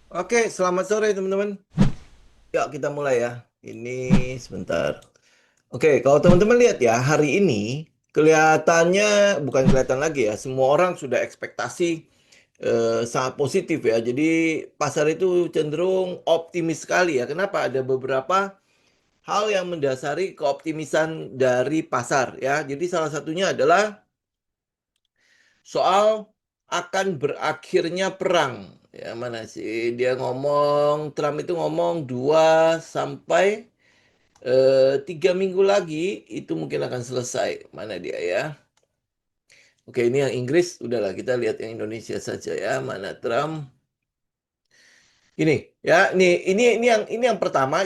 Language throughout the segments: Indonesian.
Oke, selamat sore teman-teman. Yuk kita mulai ya. Ini sebentar. Oke, kalau teman-teman lihat ya, hari ini kelihatannya bukan kelihatan lagi ya. Semua orang sudah ekspektasi sangat positif ya. Jadi pasar itu cenderung optimis sekali ya. Kenapa? Ada beberapa hal yang mendasari keoptimisan dari pasar ya. Jadi salah satunya adalah soal akan berakhirnya perang. Ya, mana sih dia ngomong, Trump itu ngomong 2 sampai 3 minggu lagi itu mungkin akan selesai. Mana dia ya? Oke, ini yang Inggris, udahlah kita lihat yang Indonesia saja ya. Mana Trump? Ini ya, ini yang pertama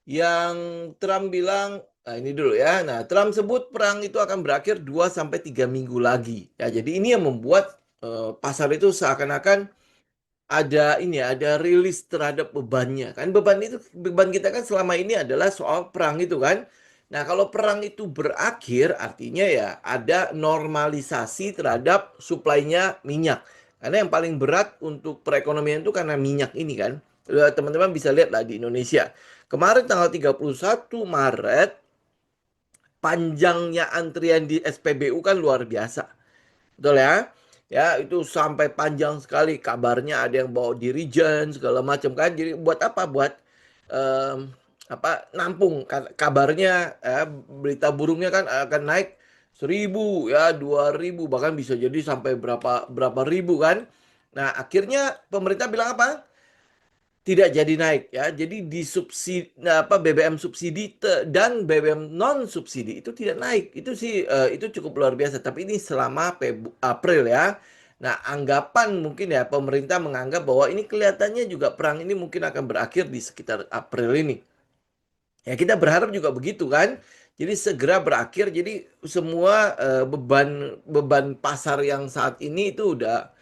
yang Trump bilang, nah ini dulu ya. Nah, Trump sebut perang itu akan berakhir 2 sampai 3 minggu lagi. Ya, jadi ini yang membuat pasar itu seakan-akan ada ini ya, ada rilis terhadap bebannya. Kan beban kita kan selama ini adalah soal perang itu kan. Nah, kalau perang itu berakhir artinya ya ada normalisasi terhadap suplainya minyak. Karena yang paling berat untuk perekonomian itu karena minyak ini kan. Teman-teman bisa lihat lah di Indonesia. Kemarin tanggal 31 Maret, panjangnya antrian di SPBU kan luar biasa. Betul ya? Ya, itu sampai panjang sekali. Kabarnya ada yang bawa dirijen segala macam kan. Jadi buat apa? Buat em, nampung. Kabarnya berita burungnya kan akan naik 1.000 ya, 2.000 bahkan bisa jadi sampai berapa berapa ribu kan. Nah, akhirnya pemerintah bilang apa? Tidak jadi naik ya. Jadi di subsidi BBM subsidi dan BBM non subsidi itu tidak naik. Itu sih itu cukup luar biasa. Tapi ini selama April ya. Nah, anggapan mungkin ya pemerintah menganggap bahwa ini kelihatannya juga perang ini mungkin akan berakhir di sekitar April ini. Ya, kita berharap juga begitu kan. Jadi segera berakhir. Jadi semua beban beban pasar yang saat ini itu udah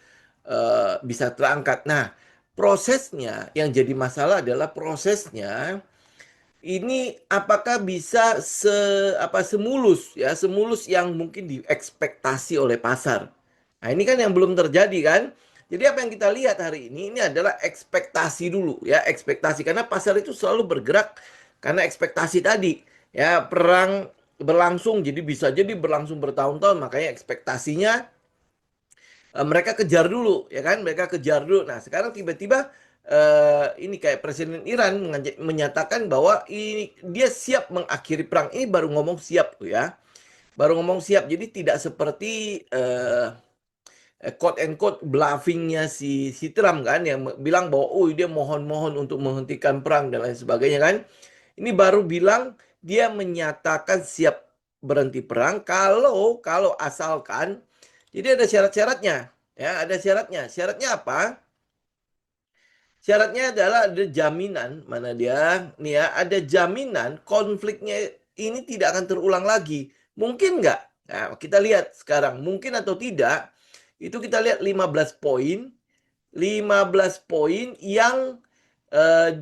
bisa terangkat. Nah, prosesnya yang jadi masalah adalah prosesnya ini apakah bisa semulus ya, semulus yang mungkin diekspektasi oleh pasar. Nah, ini kan yang belum terjadi kan. Jadi apa yang kita lihat hari ini adalah ekspektasi dulu ya, ekspektasi karena pasar itu selalu bergerak karena ekspektasi tadi. Ya, perang berlangsung jadi bisa jadi berlangsung bertahun-tahun makanya ekspektasinya mereka kejar dulu ya kan, mereka kejar dulu. Nah, sekarang tiba-tiba ini kayak Presiden Iran menyatakan bahwa ini dia siap mengakhiri perang. Ini baru ngomong siap tuh ya, baru ngomong siap. Jadi tidak seperti quote and quote bluffingnya si Trump kan yang bilang bahwa oh dia mohon-mohon untuk menghentikan perang dan lain sebagainya kan. Ini baru bilang dia menyatakan siap berhenti perang kalau kalau asalkan jadi ada syarat-syaratnya. Ya, ada syaratnya. Syaratnya apa? Syaratnya adalah ada jaminan, mana dia? Nih ya, ada jaminan konfliknya ini tidak akan terulang lagi. Mungkin nggak? Nah, kita lihat sekarang, mungkin atau tidak, itu kita lihat 15 poin, 15 poin yang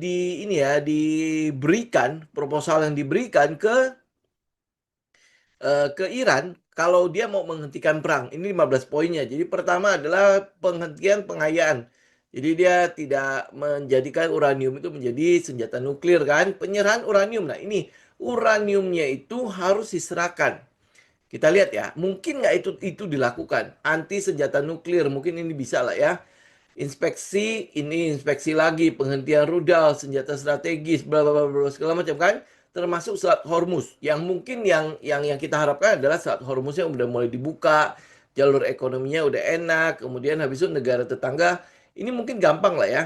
di ini ya diberikan proposal yang diberikan ke Iran kalau dia mau menghentikan perang. Ini 15 poinnya. Jadi pertama adalah penghentian pengayaan. Jadi dia tidak menjadikan uranium itu menjadi senjata nuklir kan. Penyerahan uranium. Nah ini uraniumnya itu harus diserahkan. Kita lihat ya, mungkin nggak itu dilakukan. Anti senjata nuklir, mungkin ini bisa lah ya. Inspeksi, ini inspeksi lagi, penghentian rudal, senjata strategis, bla bla bla bla, segala macam kan, termasuk Selat Hormuz. Yang mungkin yang kita harapkan adalah Selat Hormuznya udah mulai dibuka, jalur ekonominya udah enak, kemudian habis itu negara tetangga ini mungkin gampang lah ya,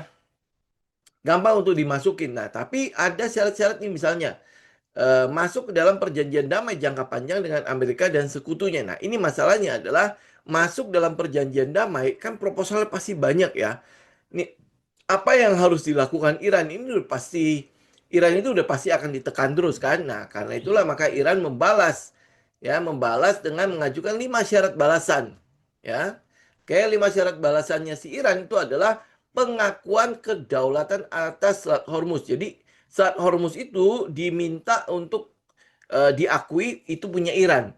gampang untuk dimasukin. Nah, tapi ada syarat-syaratnya misalnya masuk ke dalam perjanjian damai jangka panjang dengan Amerika dan sekutunya. Nah, ini masalahnya adalah masuk dalam perjanjian damai kan proposalnya pasti banyak ya. Ini apa yang harus dilakukan Iran ini udah pasti Iran itu udah pasti akan ditekan terus kan. Nah, karena itulah maka Iran membalas ya, membalas dengan mengajukan 5 syarat balasan ya. Kayak 5 syarat balasannya si Iran itu adalah pengakuan kedaulatan atas Selat Hormuz. Jadi Selat Hormuz itu diminta untuk diakui itu punya Iran.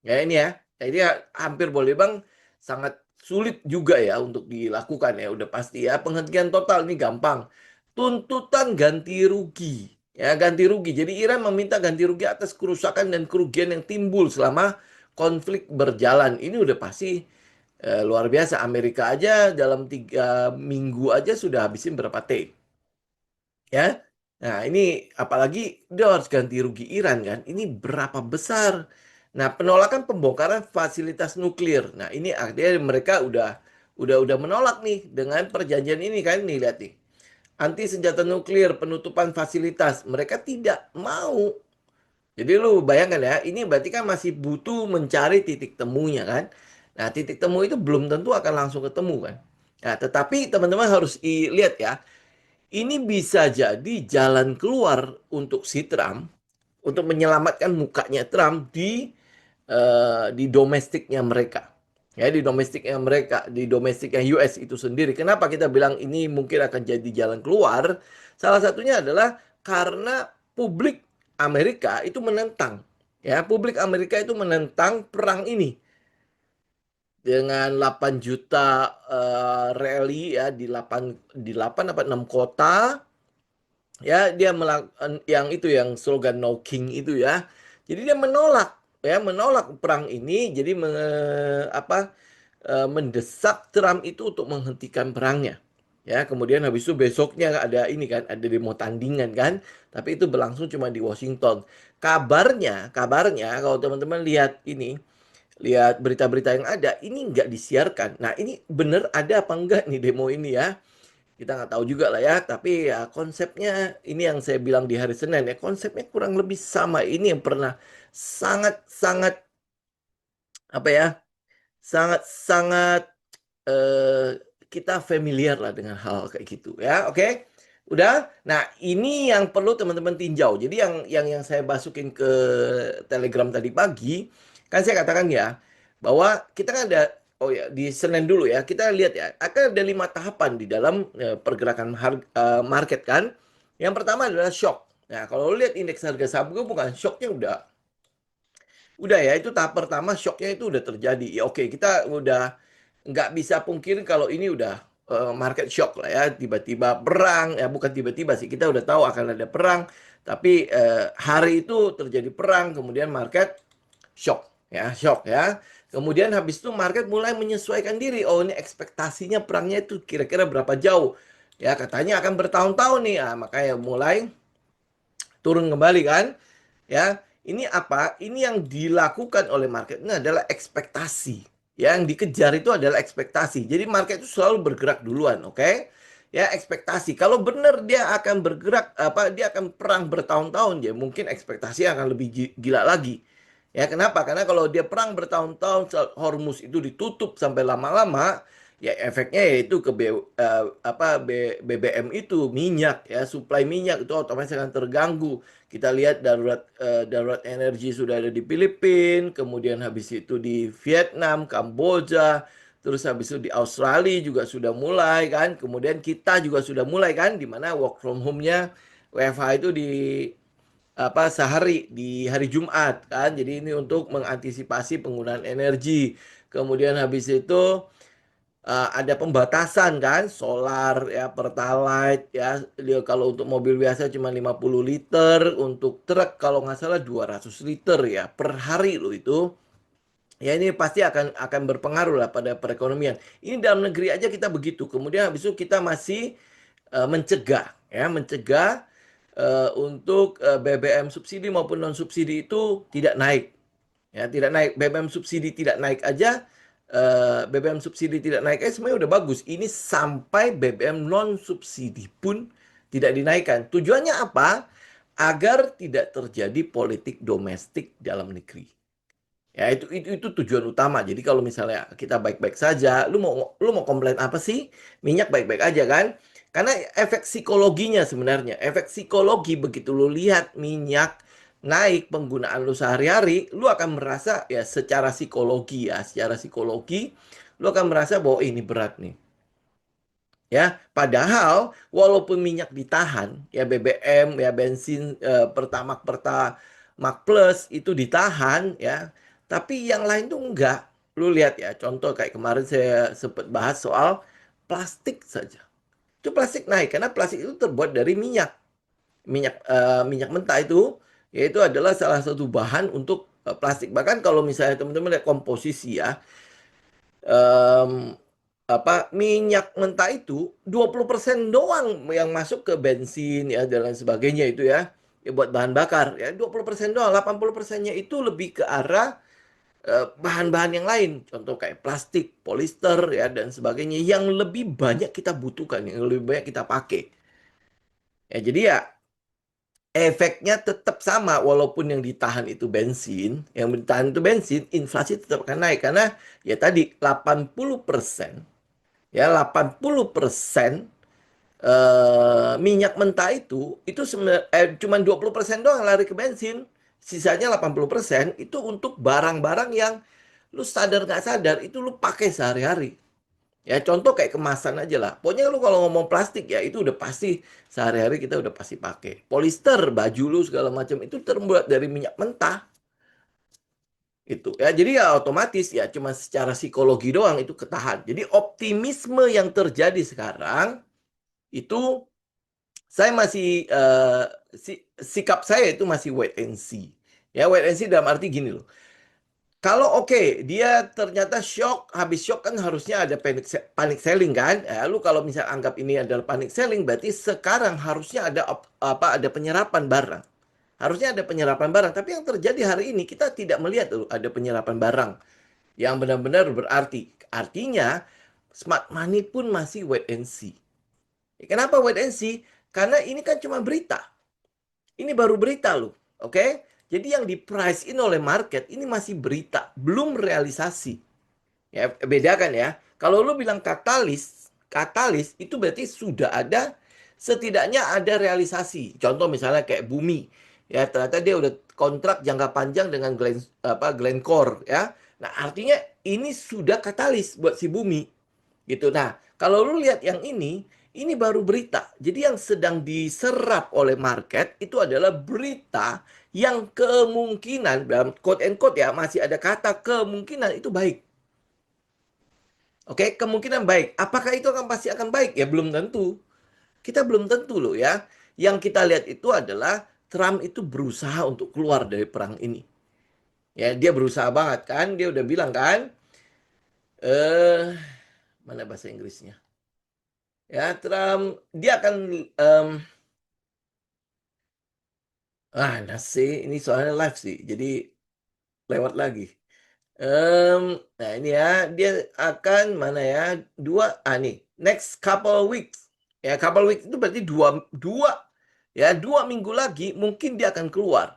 Ya ini ya. Jadi ya, hampir boleh bang sangat sulit juga ya untuk dilakukan ya, udah pasti ya. Penghentian total ini gampang. Tuntutan ganti rugi. Ya, ganti rugi. Jadi Iran meminta ganti rugi atas kerusakan dan kerugian yang timbul selama konflik berjalan. Ini udah pasti luar biasa. Amerika aja dalam 3 minggu aja sudah habisin berapa T. Ya. Nah, ini apalagi dia harus ganti rugi Iran kan. Ini berapa besar? Nah, penolakan pembongkaran fasilitas nuklir. Nah, ini artinya mereka udah menolak nih dengan perjanjian ini kan, nih lihat nih. Anti senjata nuklir, penutupan fasilitas. Mereka tidak mau. Jadi lu bayangkan ya, ini berarti kan masih butuh mencari titik temunya kan. Nah, titik temu itu belum tentu akan langsung ketemu kan. Nah, tetapi teman-teman harus lihat ya, ini bisa jadi jalan keluar untuk si Trump untuk menyelamatkan mukanya Trump di domestiknya mereka. Ya, di domestiknya mereka, di domestiknya US itu sendiri. Kenapa kita bilang ini mungkin akan jadi jalan keluar? Salah satunya adalah karena publik Amerika itu menentang. Ya, publik Amerika itu menentang perang ini dengan 8 juta rally ya di 8 apa 6 kota. Ya, dia melakukan yang itu yang slogan No King itu ya. Jadi dia menolak perang ini. Jadi mendesak Trump itu untuk menghentikan perangnya. Ya, kemudian habis itu besoknya ada ini kan, ada demo tandingan kan. Tapi itu berlangsung cuma di Washington. Kabarnya kalau teman-teman lihat ini, lihat berita-berita yang ada, ini nggak disiarkan. Nah, ini bener ada apa enggak nih demo ini ya? Kita nggak tahu juga lah ya, tapi ya konsepnya ini yang saya bilang di hari Senin ya, konsepnya kurang lebih sama. Ini yang pernah sangat-sangat apa ya, sangat-sangat kita familiar lah dengan hal kayak gitu ya. Oke. Udah. Nah, ini yang perlu teman-teman tinjau. Jadi yang saya masukin ke Telegram tadi pagi, kan saya katakan ya bahwa kita kan ada, oh ya, di Senin dulu ya. Kita lihat ya, akan ada 5 tahapan di dalam pergerakan market kan. Yang pertama adalah shock. Nah, kalau lu lihat indeks harga saham gue, bukan shocknya udah ya, itu tahap pertama, shocknya itu udah terjadi. Ya oke, kita udah nggak bisa pungkiri kalau ini udah market shock lah ya. Tiba-tiba perang, ya bukan tiba-tiba sih, kita udah tahu akan ada perang. Tapi hari itu terjadi perang, kemudian market shock ya. Kemudian habis itu market mulai menyesuaikan diri. Oh, ini ekspektasinya perangnya itu kira-kira berapa jauh. Ya, katanya akan bertahun-tahun nih. Ah, makanya mulai turun kembali kan. Ya, ini apa? Ini yang dilakukan oleh market ini adalah ekspektasi. Ya, yang dikejar itu adalah ekspektasi. Jadi market itu selalu bergerak duluan, oke? Ya, ekspektasi. Kalau benar dia akan bergerak dia akan perang bertahun-tahun ya, mungkin ekspektasi akan lebih gila lagi. Ya, kenapa? Karena kalau dia perang bertahun-tahun, Hormuz itu ditutup sampai lama-lama, ya efeknya yaitu ke BBM itu, minyak ya, suplai minyak itu otomatis akan terganggu. Kita lihat darurat energi sudah ada di Filipina, kemudian habis itu di Vietnam, Kamboja, terus habis itu di Australia juga sudah mulai kan. Kemudian kita juga sudah mulai kan, di mana work from home-nya WFH itu di sehari di hari Jumat kan. Jadi ini untuk mengantisipasi penggunaan energi. Kemudian habis itu ada pembatasan kan, solar ya, pertalite ya. Dia kalau untuk mobil biasa cuma 50 liter, untuk truk kalau nggak salah 200 liter ya per hari loh itu. Ya, ini pasti akan berpengaruh lah pada perekonomian. Ini dalam negeri aja kita begitu. Kemudian habis itu kita masih mencegah untuk BBM subsidi maupun non subsidi itu tidak naik. Ya, tidak naik. BBM subsidi tidak naik aja, BBM subsidi tidak naik sebenarnya udah bagus. Ini sampai BBM non subsidi pun tidak dinaikkan. Tujuannya apa? Agar tidak terjadi politik domestik dalam negeri. Ya, itu tujuan utama. Jadi kalau misalnya kita baik-baik saja, lu mau komplain apa sih? Minyak baik-baik aja kan? Karena efek psikologinya sebenarnya, efek psikologi begitu lu lihat minyak naik penggunaan lu sehari-hari, lu akan merasa ya secara psikologi lu akan merasa bahwa ini berat nih. Ya, padahal walaupun minyak ditahan, ya BBM, ya bensin Pertamax Plus itu ditahan ya, tapi yang lain tuh enggak. lu lihat ya, contoh kayak kemarin saya sempat bahas soal plastik saja. Itu plastik naik karena plastik itu terbuat dari minyak mentah itu, yaitu adalah salah satu bahan untuk plastik. Bahkan kalau misalnya teman-teman lihat komposisi ya, em, minyak mentah itu 20% doang yang masuk ke bensin ya dan lain sebagainya itu ya buat bahan bakar ya 20% doang, 80%-nya itu lebih ke arah bahan-bahan yang lain, contoh kayak plastik, polister ya dan sebagainya yang lebih banyak kita butuhkan, yang lebih banyak kita pakai. Ya jadi ya efeknya tetap sama walaupun yang ditahan itu bensin, yang ditahan itu bensin, inflasi tetap akan naik karena ya tadi 80%, ya 80% minyak mentah itu sebenarnya cuma 20% doang lari ke bensin. Sisanya 80% itu untuk barang-barang yang lu sadar nggak sadar itu lu pakai sehari-hari. Ya contoh kayak kemasan aja lah. Pokoknya lu kalau ngomong plastik ya itu udah pasti sehari-hari kita udah pasti pakai. Polister, baju lu segala macam itu terbuat dari minyak mentah itu. Ya jadi ya otomatis ya cuma secara psikologi doang itu ketahan. Jadi optimisme yang terjadi sekarang itu saya masih sikap saya itu masih wait and see. Ya wait and see dalam arti gini loh. Kalau oke, dia ternyata shock, habis shock kan harusnya ada panic selling kan? Ya, lu kalau misalnya anggap ini adalah panic selling, berarti sekarang harusnya ada ada penyerapan barang. Harusnya ada penyerapan barang, tapi yang terjadi hari ini kita tidak melihat tuh ada penyerapan barang yang benar-benar berarti. Artinya smart money pun masih wait and see. Kenapa wait and see? Karena ini kan cuma berita. Ini baru berita loh, oke? Jadi yang di price in oleh market ini masih berita, belum realisasi. Ya, bedakan ya. Kalau lu bilang katalis, katalis itu berarti sudah ada setidaknya ada realisasi. Contoh misalnya kayak Bumi. Ya, ternyata dia udah kontrak jangka panjang dengan Glencore ya. Nah, artinya ini sudah katalis buat si Bumi. Gitu. Nah, kalau lu lihat yang ini baru berita. Jadi yang sedang diserap oleh market itu adalah berita yang kemungkinan dalam quote and quote ya masih ada kata kemungkinan itu baik. Oke, kemungkinan baik. Apakah itu akan pasti akan baik? Ya belum tentu. Kita belum tentu loh ya. Yang kita lihat itu adalah Trump itu berusaha untuk keluar dari perang ini. Ya, dia berusaha banget kan. Dia udah bilang kan, eh mana bahasa Inggrisnya? Ya, Trump dia akan nasi ini soalnya live sih. Jadi lewat lagi. Nah ini ya, dia akan mana ya? Nih, next couple weeks. Ya, couple weeks itu berarti dua minggu lagi mungkin dia akan keluar.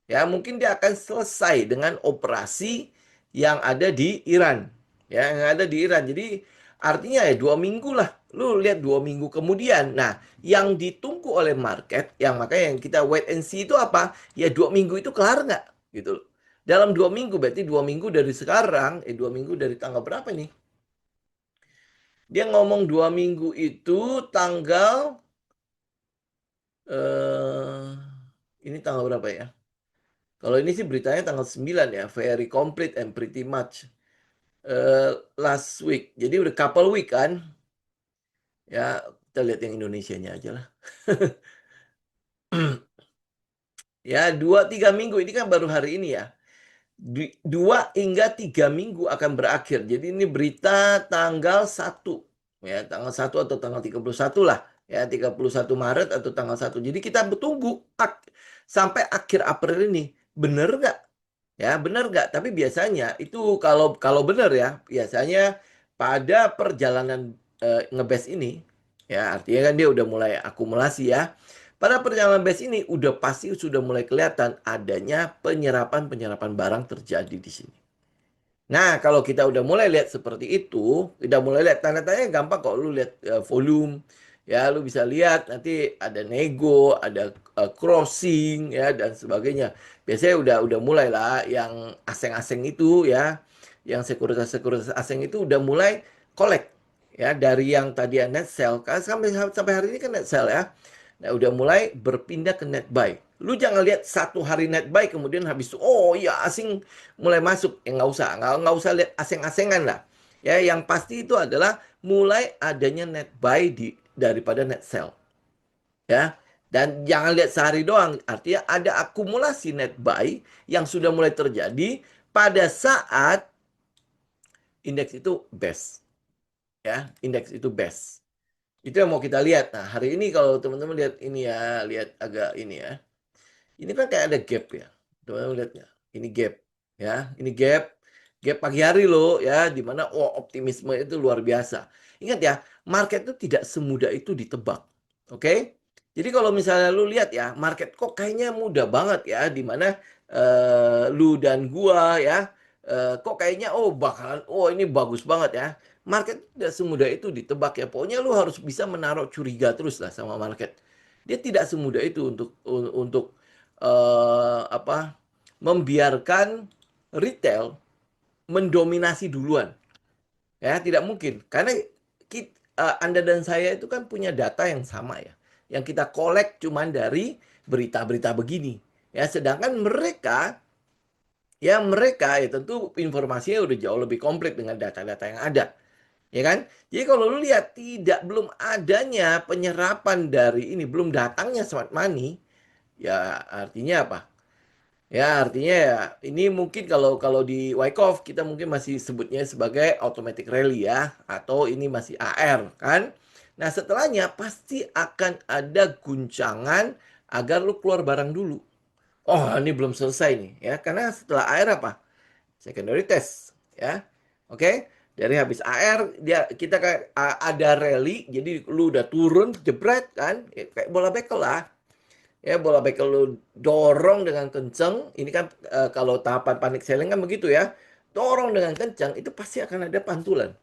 Ya, mungkin dia akan selesai dengan operasi yang ada di Iran. Ya, yang ada di Iran. Jadi artinya ya 2 minggu lah. Lu lihat 2 minggu kemudian. Nah, yang ditunggu oleh market, yang makanya yang kita wait and see itu apa? Ya 2 minggu itu kelar nggak? Gitu loh. Dalam 2 minggu, berarti 2 minggu dari sekarang, 2 minggu dari tanggal berapa nih? Dia ngomong 2 minggu itu tanggal, eh ini tanggal berapa ya? Kalau ini sih beritanya tanggal 9 ya, very complete and pretty much last week. Jadi udah couple week kan? Ya, kita lihat yang Indonesianya aja lah. Ya, 2-3 minggu ini kan baru hari ini ya. 2 hingga 3 minggu akan berakhir. Jadi ini berita tanggal 1. Ya, tanggal 1 atau tanggal 31 lah. Ya, 31 Maret atau tanggal 1. Jadi kita bertunggu sampai akhir April ini. Bener nggak? Ya, benar nggak? Tapi biasanya itu kalau kalau benar ya, biasanya pada perjalanan ngebes ini, ya artinya kan dia udah mulai akumulasi ya. Pada perjalanan base ini udah pasti sudah mulai kelihatan adanya penyerapan-penyerapan barang terjadi di sini. Nah, kalau kita udah mulai lihat seperti itu, udah mulai lihat tanda-tandanya gampang kok lu lihat volume, ya lu bisa lihat nanti ada nego, ada crossing ya dan sebagainya. Biasanya udah mulai lah yang asing-asing itu ya, yang sekuritas-sekuritas asing itu udah mulai collect ya dari yang tadi net sell kan sampai sampai hari ini kan net sell ya. Nah, udah mulai berpindah ke net buy. Lu jangan lihat satu hari net buy kemudian habis itu, oh iya asing mulai masuk. Nggak usah lihat asing-asingan lah. Ya, yang pasti itu adalah mulai adanya net buy daripada net sell. Ya, dan jangan lihat sehari doang. Artinya ada akumulasi net buy yang sudah mulai terjadi pada saat indeks itu best. Ya, indeks itu best. Itu yang mau kita lihat. Nah, hari ini kalau teman-teman lihat ini ya, lihat agak ini ya. Ini kan kayak ada gap ya. Teman-teman lihatnya. Ini gap ya, ini gap. Gap pagi hari loh ya, di mana oh optimisme itu luar biasa. Ingat ya, market itu tidak semudah itu ditebak. Oke? Jadi kalau misalnya lu lihat ya, market kok kayaknya mudah banget ya, di mana lu dan gua ya, kok kayaknya oh bakalan oh ini bagus banget ya. Market tidak semudah itu ditebak ya. Pokoknya lu harus bisa menaruh curiga terus lah sama market. Dia tidak semudah itu untuk apa membiarkan retail mendominasi duluan. Ya, tidak mungkin. Karena Anda dan saya itu kan punya data yang sama ya. Yang kita kolek cuman dari berita-berita begini. Ya, sedangkan mereka ya tentu informasinya udah jauh lebih komplit dengan data-data yang ada. Ya kan? Jadi kalau lu lihat belum adanya penyerapan dari ini, belum datangnya smart money, ya artinya apa? Ya, artinya ya ini mungkin kalau kalau di Wyckoff kita mungkin masih sebutnya sebagai automatic rally ya, atau ini masih AR kan. Nah, setelahnya pasti akan ada guncangan agar lu keluar barang dulu. Oh, ini belum selesai nih ya, karena setelah AR apa? Secondary test ya. Oke. Dari habis AR kita kayak ada rally, jadi lu udah turun jebret kan, ya, kayak bola bekel lah. Ya, bola bekel lu dorong dengan kenceng. Ini kan kalau tahapan panic selling kan begitu ya. Dorong dengan kencang, itu pasti akan ada pantulan.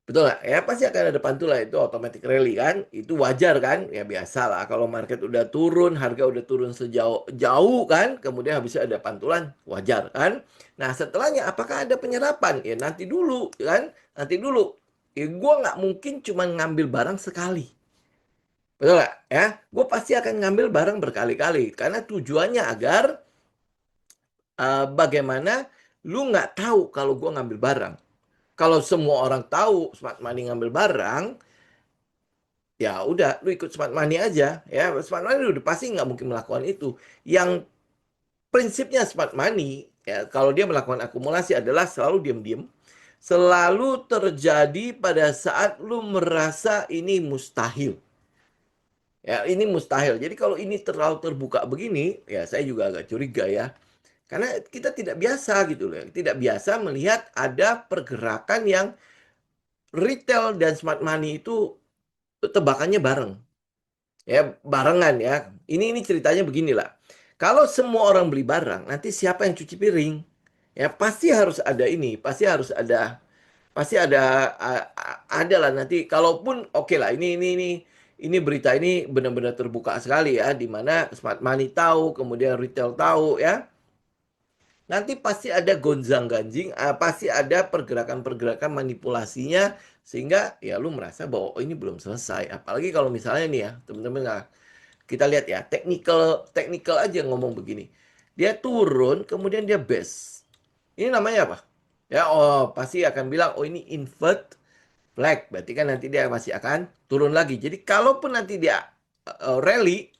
Betul nggak? Ya pasti akan ada pantulan, itu automatic rally kan. Itu wajar kan? Ya biasa lah. Kalau market udah turun, harga udah turun sejauh jauh kan. Kemudian habisnya ada pantulan, wajar kan? Nah setelahnya apakah ada penyerapan? Ya nanti dulu kan. Nanti dulu. Ya, gue nggak mungkin cuma ngambil barang sekali. Betul nggak? Ya, gue pasti akan ngambil barang berkali-kali karena tujuannya agar bagaimana lu nggak tahu kalau gue ngambil barang. Kalau semua orang tahu smart money ngambil barang, ya udah lu ikut smart money aja. Ya, smart money udah pasti nggak mungkin melakukan itu. Yang prinsipnya smart money, ya kalau dia melakukan akumulasi adalah selalu diam-diam, selalu terjadi pada saat lu merasa ini mustahil. Ya, ini mustahil. Jadi kalau ini terlalu terbuka begini, ya saya juga agak curiga ya. Karena kita tidak biasa gitu loh. Tidak biasa melihat ada pergerakan yang retail dan smart money itu tebakannya bareng. Ya, barengan ya. Ini ceritanya beginilah. Kalau semua orang beli barang, nanti siapa yang cuci piring? Ya, pasti harus ada ini, pasti ada lah nanti, kalaupun oke lah, ini berita ini benar-benar terbuka sekali ya, di mana smart money tahu, kemudian retail tahu ya. Nanti pasti ada gonjang-ganjing, pasti ada pergerakan-pergerakan manipulasinya, sehingga ya lu merasa bahwa oh, ini belum selesai. Apalagi kalau misalnya nih ya, teman-teman, kita lihat ya, teknikal aja ngomong begini. Dia turun, kemudian dia base. Ini namanya apa? Ya, oh pasti akan bilang, oh ini invert flag. Berarti kan nanti dia masih akan turun lagi. Jadi kalaupun nanti dia rally,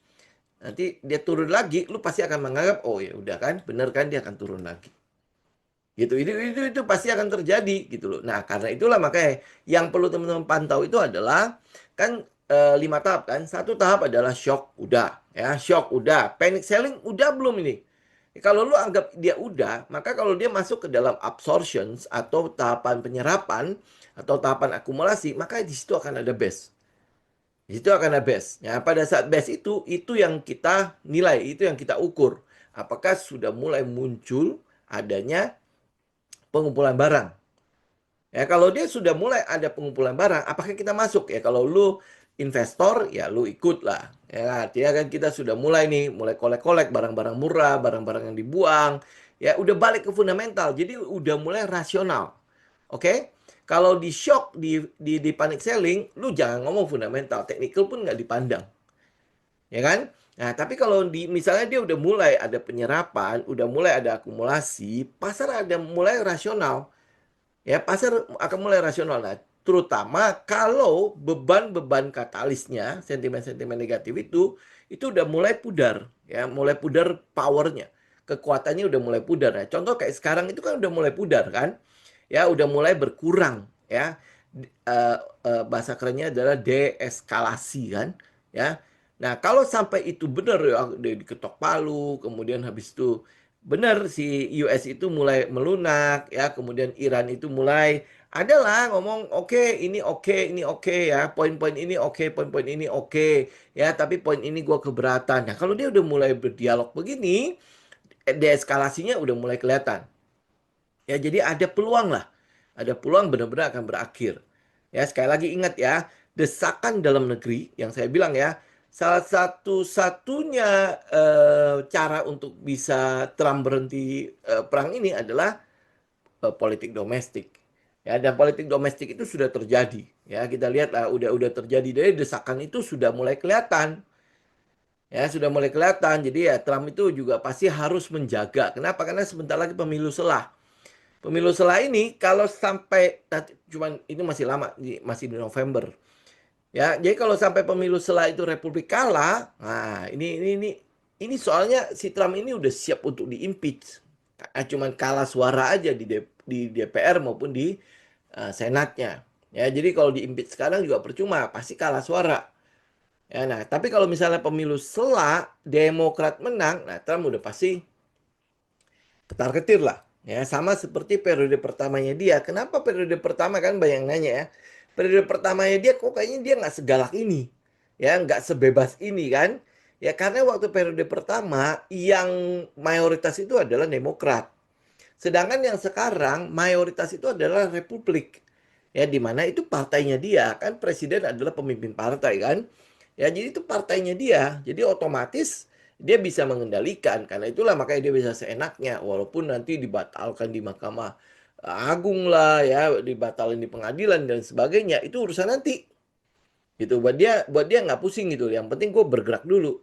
nanti dia turun lagi, lu pasti akan menganggap, oh ya udah kan, bener kan dia akan turun lagi. Gitu, itu pasti akan terjadi gitu loh. Nah, karena itulah makanya yang perlu teman-teman pantau itu adalah kan 5 tahap kan. Satu tahap adalah shock, udah ya, shock udah, panic selling udah belum ini. Kalau lu anggap dia udah, maka kalau dia masuk ke dalam absorptions atau tahapan penyerapan atau tahapan akumulasi, maka di situ akan ada base. Di situ akan ada base. Ya, pada saat base itu yang kita nilai, itu yang kita ukur. Apakah sudah mulai muncul adanya pengumpulan barang. Ya, kalau dia sudah mulai ada pengumpulan barang, apakah kita masuk? Ya, kalau lu investor, ya lu ikut lah. Ya, artinya kan kita sudah mulai nih, mulai kolek-kolek barang-barang murah, barang-barang yang dibuang. Ya, udah balik ke fundamental. Jadi udah mulai rasional. Oke? Kalau di shock, di panic selling, lu jangan ngomong fundamental. Technical pun nggak dipandang. Ya kan? Nah, tapi kalau misalnya dia udah mulai ada penyerapan, udah mulai ada akumulasi, pasar ada mulai rasional. Ya, pasar akan mulai rasional. Nah, terutama kalau beban-beban katalisnya, sentimen-sentimen negatif itu udah mulai pudar, ya, mulai pudar powernya, kekuatannya udah mulai pudar. Nah, contoh kayak sekarang itu kan udah mulai pudar kan, ya, udah mulai berkurang, ya. Bahasa kerennya adalah deeskalasi kan, ya. Nah, kalau sampai itu benar ya, diketok palu, kemudian habis itu benar si US itu mulai melunak ya, kemudian Iran itu mulai adalah ngomong ini oke ya, poin-poin ini oke, poin-poin ini oke ya, tapi poin ini gua keberatan. Nah, kalau dia udah mulai berdialog begini, deeskalasinya udah mulai kelihatan. Ya, jadi ada peluang lah. Ada peluang benar-benar akan berakhir. Ya, sekali lagi ingat ya, desakan dalam negeri yang saya bilang ya, salah satu-satunya cara untuk bisa Trump berhenti perang ini adalah politik domestik. Ya, dan politik domestik itu sudah terjadi. Ya, kita lihat lah udah terjadi, dari desakan itu sudah mulai kelihatan. Ya, sudah mulai kelihatan. Jadi ya Trump itu juga pasti harus menjaga. Kenapa? Karena sebentar lagi pemilu selah. Pemilu selah ini kalau sampai nanti cuman ini masih lama, masih di November. Ya, jadi kalau sampai pemilu selah itu Republik kalah, nah ini soalnya si Trump ini udah siap untuk diimpeach. Cuman kalah suara aja di DPR maupun di Senatnya. Ya, jadi kalau diimpeach sekarang juga percuma, pasti kalah suara. Ya, nah, tapi kalau misalnya pemilu selah Demokrat menang, nah Trump udah pasti ketar-ketir lah. Ya, sama seperti periode pertamanya dia. Kenapa periode pertama kan banyak nanya ya. Periode pertamanya dia kok kayaknya dia nggak segalak ini. Ya, nggak sebebas ini kan. Ya, karena waktu periode pertama yang mayoritas itu adalah Demokrat. Sedangkan yang sekarang mayoritas itu adalah Republik. Ya, di mana itu partainya dia. Kan presiden adalah pemimpin partai kan. Ya, jadi itu partainya dia. Jadi otomatis dia bisa mengendalikan. Karena itulah makanya dia bisa seenaknya. Walaupun nanti dibatalkan di Mahkamah Agung lah ya, dibatalkan di pengadilan dan sebagainya. Itu urusan nanti. Gitu. Buat dia nggak pusing gitu. Yang penting gue bergerak dulu.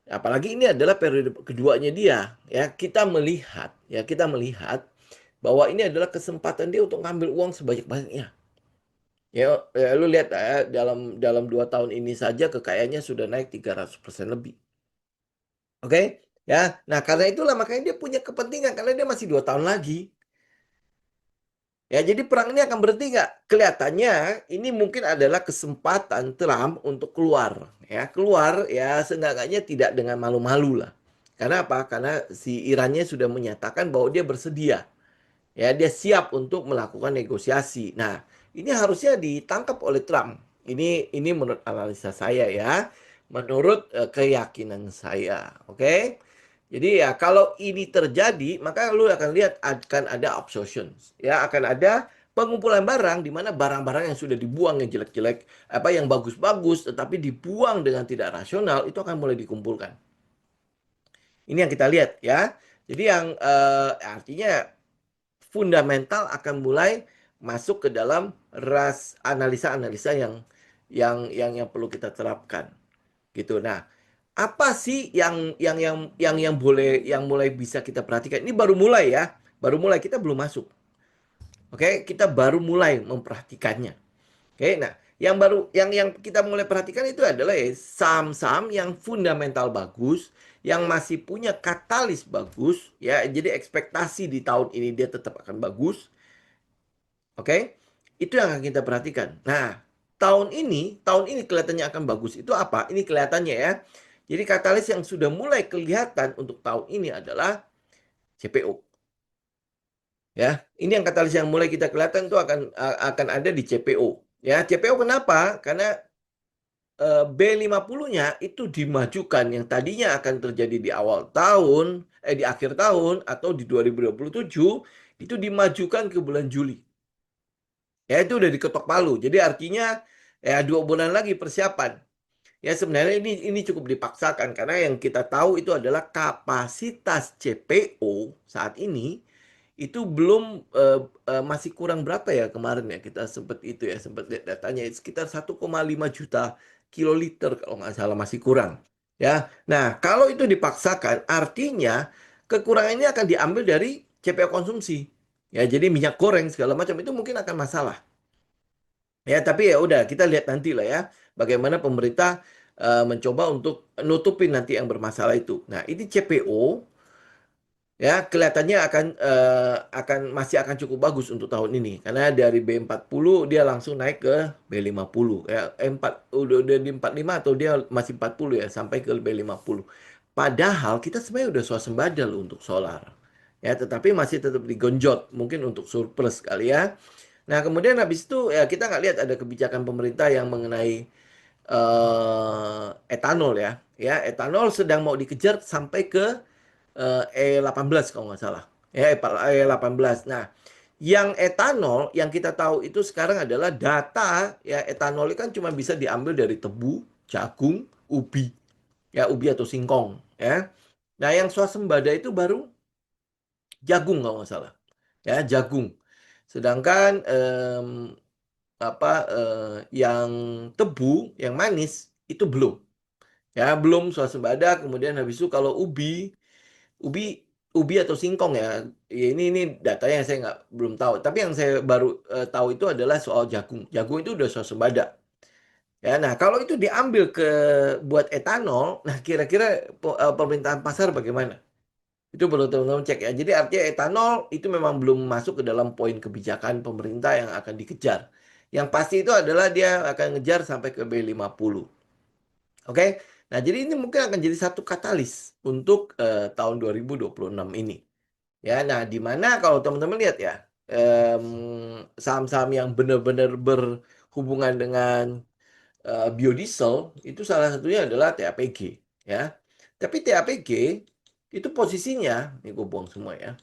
Apalagi ini adalah periode keduanya dia. Ya kita melihat bahwa ini adalah kesempatan dia untuk ngambil uang sebanyak-banyaknya. Ya, lu lihat ya, dalam dalam 2 tahun ini saja kekayaannya sudah naik 300% lebih. Oke? Ya. Nah, karena itulah makanya dia punya kepentingan karena dia masih 2 tahun lagi. Ya, jadi perang ini akan berhenti nggak? Kelihatannya ini mungkin adalah kesempatan Trump untuk keluar. Ya, keluar ya seenggak-enggaknya tidak dengan malu-malu lah. Karena apa? Karena si Irannya sudah menyatakan bahwa dia bersedia. Ya, dia siap untuk melakukan negosiasi. Nah, ini harusnya ditangkap oleh Trump. Ini menurut analisa saya ya, menurut keyakinan saya. Oke? Jadi ya kalau ini terjadi, maka lu akan lihat akan ada absorption. Ya, akan ada pengumpulan barang di mana barang-barang yang sudah dibuang yang jelek-jelek, apa yang bagus-bagus tetapi dibuang dengan tidak rasional itu akan mulai dikumpulkan. Ini yang kita lihat ya. Jadi yang artinya fundamental akan mulai masuk ke dalam analisa-analisa yang perlu kita terapkan gitu. Nah, apa sih yang boleh yang mulai bisa kita perhatikan? Ini baru mulai ya, baru mulai kita belum masuk. Oke, kita baru mulai memperhatikannya. Oke, nah yang kita mulai perhatikan itu adalah ya, saham-saham yang fundamental bagus, yang masih punya katalis bagus, ya. Jadi ekspektasi di tahun ini dia tetap akan bagus. Oke, itu yang akan kita perhatikan. Nah, tahun ini kelihatannya akan bagus. Itu apa? Ini kelihatannya ya. Jadi katalis yang sudah mulai kelihatan untuk tahun ini adalah CPO. Ya, ini yang katalis yang mulai kita kelihatan itu akan ada di CPO. Ya, CPO kenapa? Karena B50-nya itu dimajukan yang tadinya akan terjadi di awal tahun, di akhir tahun atau di 2027 itu dimajukan ke bulan Juli. Ya itu udah diketok palu. Jadi artinya ya 2 bulan lagi persiapan. Ya sebenarnya ini cukup dipaksakan karena yang kita tahu itu adalah kapasitas CPO saat ini itu belum masih kurang berapa ya kemarin ya kita sempat itu ya sempat lihat datanya sekitar 1,5 juta kiloliter kalau nggak salah masih kurang. Ya. Nah, kalau itu dipaksakan, artinya kekurangan ini akan diambil dari CPO konsumsi. Ya, jadi minyak goreng segala macam itu mungkin akan masalah. Ya, tapi ya udah kita lihat nanti lah ya bagaimana pemerintah mencoba untuk nutupin nanti yang bermasalah itu. Nah, ini CPO ya kelihatannya akan masih akan cukup bagus untuk tahun ini karena dari B40 dia langsung naik ke B50 ya. 4 udah di 45 atau dia masih 40 ya sampai ke B50. Padahal kita sebenarnya udah swasembada loh untuk solar. Ya, tetapi masih tetap digenjot mungkin untuk surplus kali ya. Nah, kemudian habis itu ya kita nggak lihat ada kebijakan pemerintah yang mengenai etanol ya. Ya, etanol sedang mau dikejar sampai ke E18 kalau nggak salah. Ya, E18. Nah, yang etanol yang kita tahu itu sekarang adalah data ya etanol itu kan cuma bisa diambil dari tebu, jagung, ubi. Ya, ubi atau singkong ya. Nah, yang swasembada itu baru jagung kalau nggak salah. Ya, jagung. Sedangkan yang tebu, yang manis itu belum. Ya, belum swasembada. Kemudian habis itu kalau ubi ubi atau singkong ya, ya ini datanya saya nggak belum tahu. Tapi yang saya baru tahu itu adalah soal jagung. Jagung itu udah swasembada. Ya, nah kalau itu diambil buat etanol, nah kira-kira pemerintahan pasar bagaimana? Itu perlu teman-teman cek ya. Jadi artinya etanol itu memang belum masuk ke dalam poin kebijakan pemerintah yang akan dikejar. Yang pasti itu adalah dia akan ngejar sampai ke B50. Oke? Nah, jadi ini mungkin akan jadi satu katalis untuk tahun 2026 ini. Ya, nah di mana kalau teman-teman lihat ya, saham-saham yang benar-benar berhubungan dengan biodiesel itu salah satunya adalah TAPG ya. Tapi TAPG itu posisinya, ini gue buang semua ya.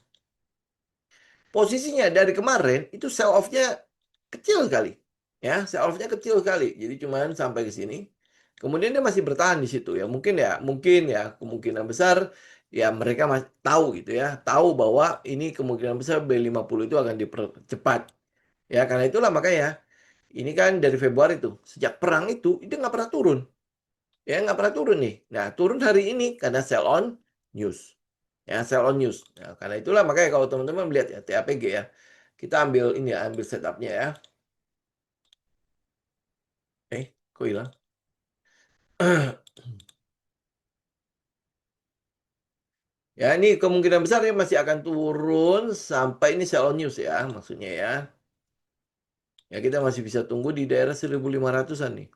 Posisinya dari kemarin itu sell off-nya kecil sekali. Ya, sell off-nya kecil sekali. Jadi cuman sampai ke sini. Kemudian dia masih bertahan di situ ya. Mungkin ya kemungkinan besar ya mereka masih tahu gitu ya. Tahu bahwa ini kemungkinan besar B50 itu akan dipercepat. Ya, karena itulah makanya ini kan dari Februari tuh. Sejak perang itu nggak pernah turun. Ya, nggak pernah turun nih. Nah, turun hari ini karena sell on news. Ya, sell on news. Nah, karena itulah makanya kalau teman-teman melihat ya TAPG ya, kita ambil ini ya, ambil setupnya ya. Kok hilang? Ya, ini kemungkinan besar ya masih akan turun sampai ini sell on news ya, maksudnya ya. Ya, kita masih bisa tunggu di daerah 1.500-an nih.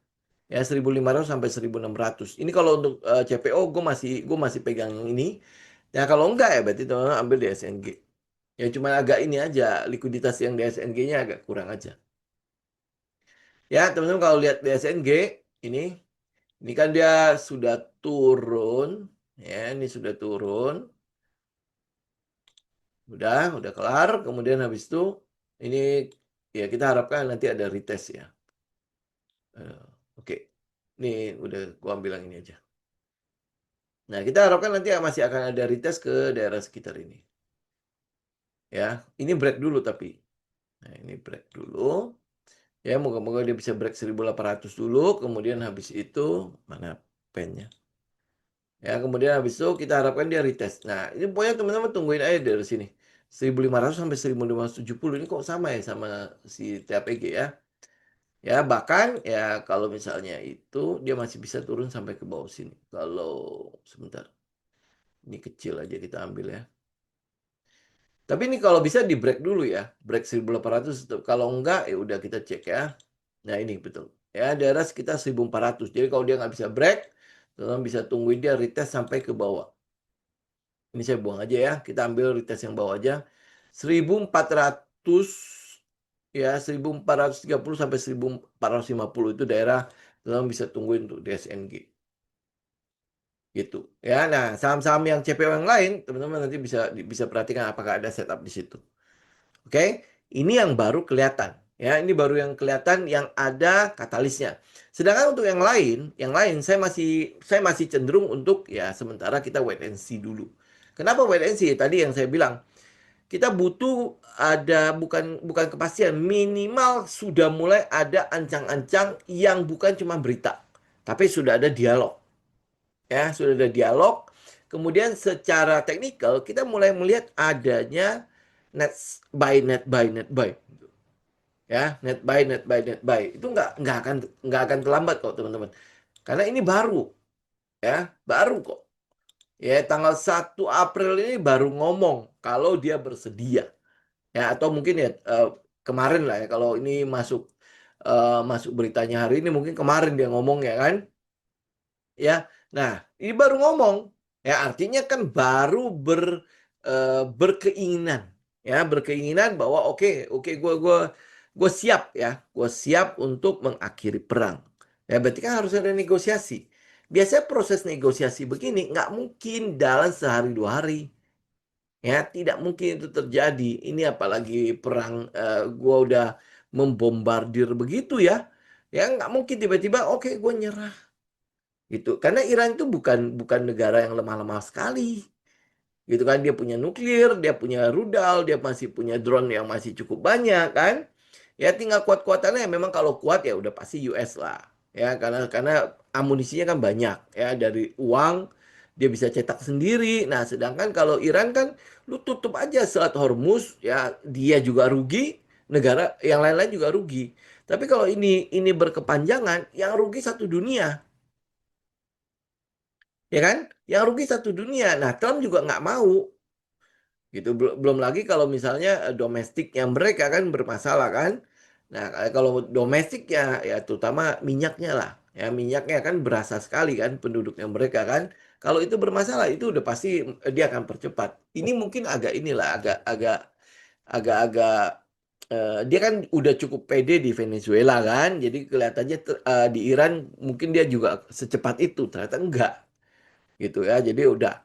Ya, 1.500 sampai 1.600. Ini kalau untuk CPO gue masih pegang yang ini. Ya, kalau enggak ya berarti teman-teman ambil di SNG. Ya, cuma agak ini aja, likuiditas yang di SNG-nya agak kurang aja. Ya, teman-teman kalau lihat di SNG ini kan dia sudah turun, ya, ini sudah turun, udah kelar. Kemudian habis itu ini ya kita harapkan nanti ada retest ya. Oke, ini udah gua ambil yang ini aja. Nah, kita harapkan nanti masih akan ada retest ke daerah sekitar ini. Ya, ini break dulu tapi. Nah, ini break dulu. Ya, moga-moga dia bisa break 1.800 dulu. Kemudian habis itu, mana pennya? Ya, kemudian habis itu kita harapkan dia retest. Nah, ini pokoknya teman-teman tungguin aja dari sini. 1.500 sampai 1.570 ini kok sama ya sama si TAPG ya. Ya, bahkan ya kalau misalnya itu dia masih bisa turun sampai ke bawah sini. Kalau sebentar. Ini kecil aja kita ambil ya. Tapi ini kalau bisa di break dulu ya. Break 1.800. Kalau enggak ya udah kita cek ya. Nah, ini betul. Ya, daerah sekitar 1.400. Jadi kalau dia nggak bisa break, teman bisa tungguin dia retest sampai ke bawah. Ini saya buang aja ya. Kita ambil retest yang bawah aja. 1.400 ya 1.430 sampai 1.450 itu daerah teman bisa tungguin untuk DSNG. Gitu. Ya, nah saham-saham yang CPO yang lain teman-teman nanti bisa bisa perhatikan apakah ada setup di situ. Oke, ini yang baru kelihatan. Ya, ini baru yang kelihatan yang ada katalisnya. Sedangkan untuk yang lain saya masih cenderung untuk ya sementara kita wait and see dulu. Kenapa wait and see? Tadi yang saya bilang, kita butuh ada bukan bukan kepastian, minimal sudah mulai ada ancang-ancang yang bukan cuma berita, tapi sudah ada dialog. ya sudah ada dialog. Kemudian secara teknikal kita mulai melihat adanya net net buy, net buy, ya net buy, net buy, net buy itu nggak akan terlambat kok teman-teman, karena ini baru, ya baru kok, ya tanggal 1 April ini baru ngomong kalau dia bersedia, ya atau mungkin ya kemarin lah ya kalau ini masuk beritanya hari ini mungkin kemarin dia ngomong ya kan. Ya, nah ini baru ngomong, ya artinya kan baru berkeinginan, ya berkeinginan bahwa oke oke gue siap ya, gue siap untuk mengakhiri perang. Ya berarti kan harus ada negosiasi. Biasanya proses negosiasi begini nggak mungkin dalam sehari 2 hari, ya tidak mungkin itu terjadi. Ini apalagi perang, gue udah membombardir begitu ya, ya nggak mungkin tiba-tiba oke gue nyerah gitu. Karena Iran itu bukan bukan negara yang lemah-lemah sekali. Gitu kan dia punya nuklir, dia punya rudal, dia masih punya drone yang masih cukup banyak kan. Ya tinggal kuat-kuatannya memang kalau kuat ya udah pasti US lah. Ya karena amunisinya kan banyak ya dari uang dia bisa cetak sendiri. Nah, sedangkan kalau Iran kan lu tutup aja Selat Hormuz ya dia juga rugi, negara yang lain-lain juga rugi. Tapi kalau ini berkepanjangan yang rugi satu dunia, ya kan? Yang rugi satu dunia. Nah, Trump juga nggak mau gitu. Belum lagi kalau misalnya domestiknya mereka kan bermasalah kan. Nah, kalau domestiknya ya terutama minyaknya lah. Ya, minyaknya kan berasa sekali kan penduduknya mereka kan. Kalau itu bermasalah itu udah pasti dia akan percepat. Ini mungkin agak inilah agak-agak dia kan udah cukup pede di Venezuela kan. Jadi kelihatannya di Iran mungkin dia juga secepat itu. Ternyata enggak gitu ya. Jadi udah.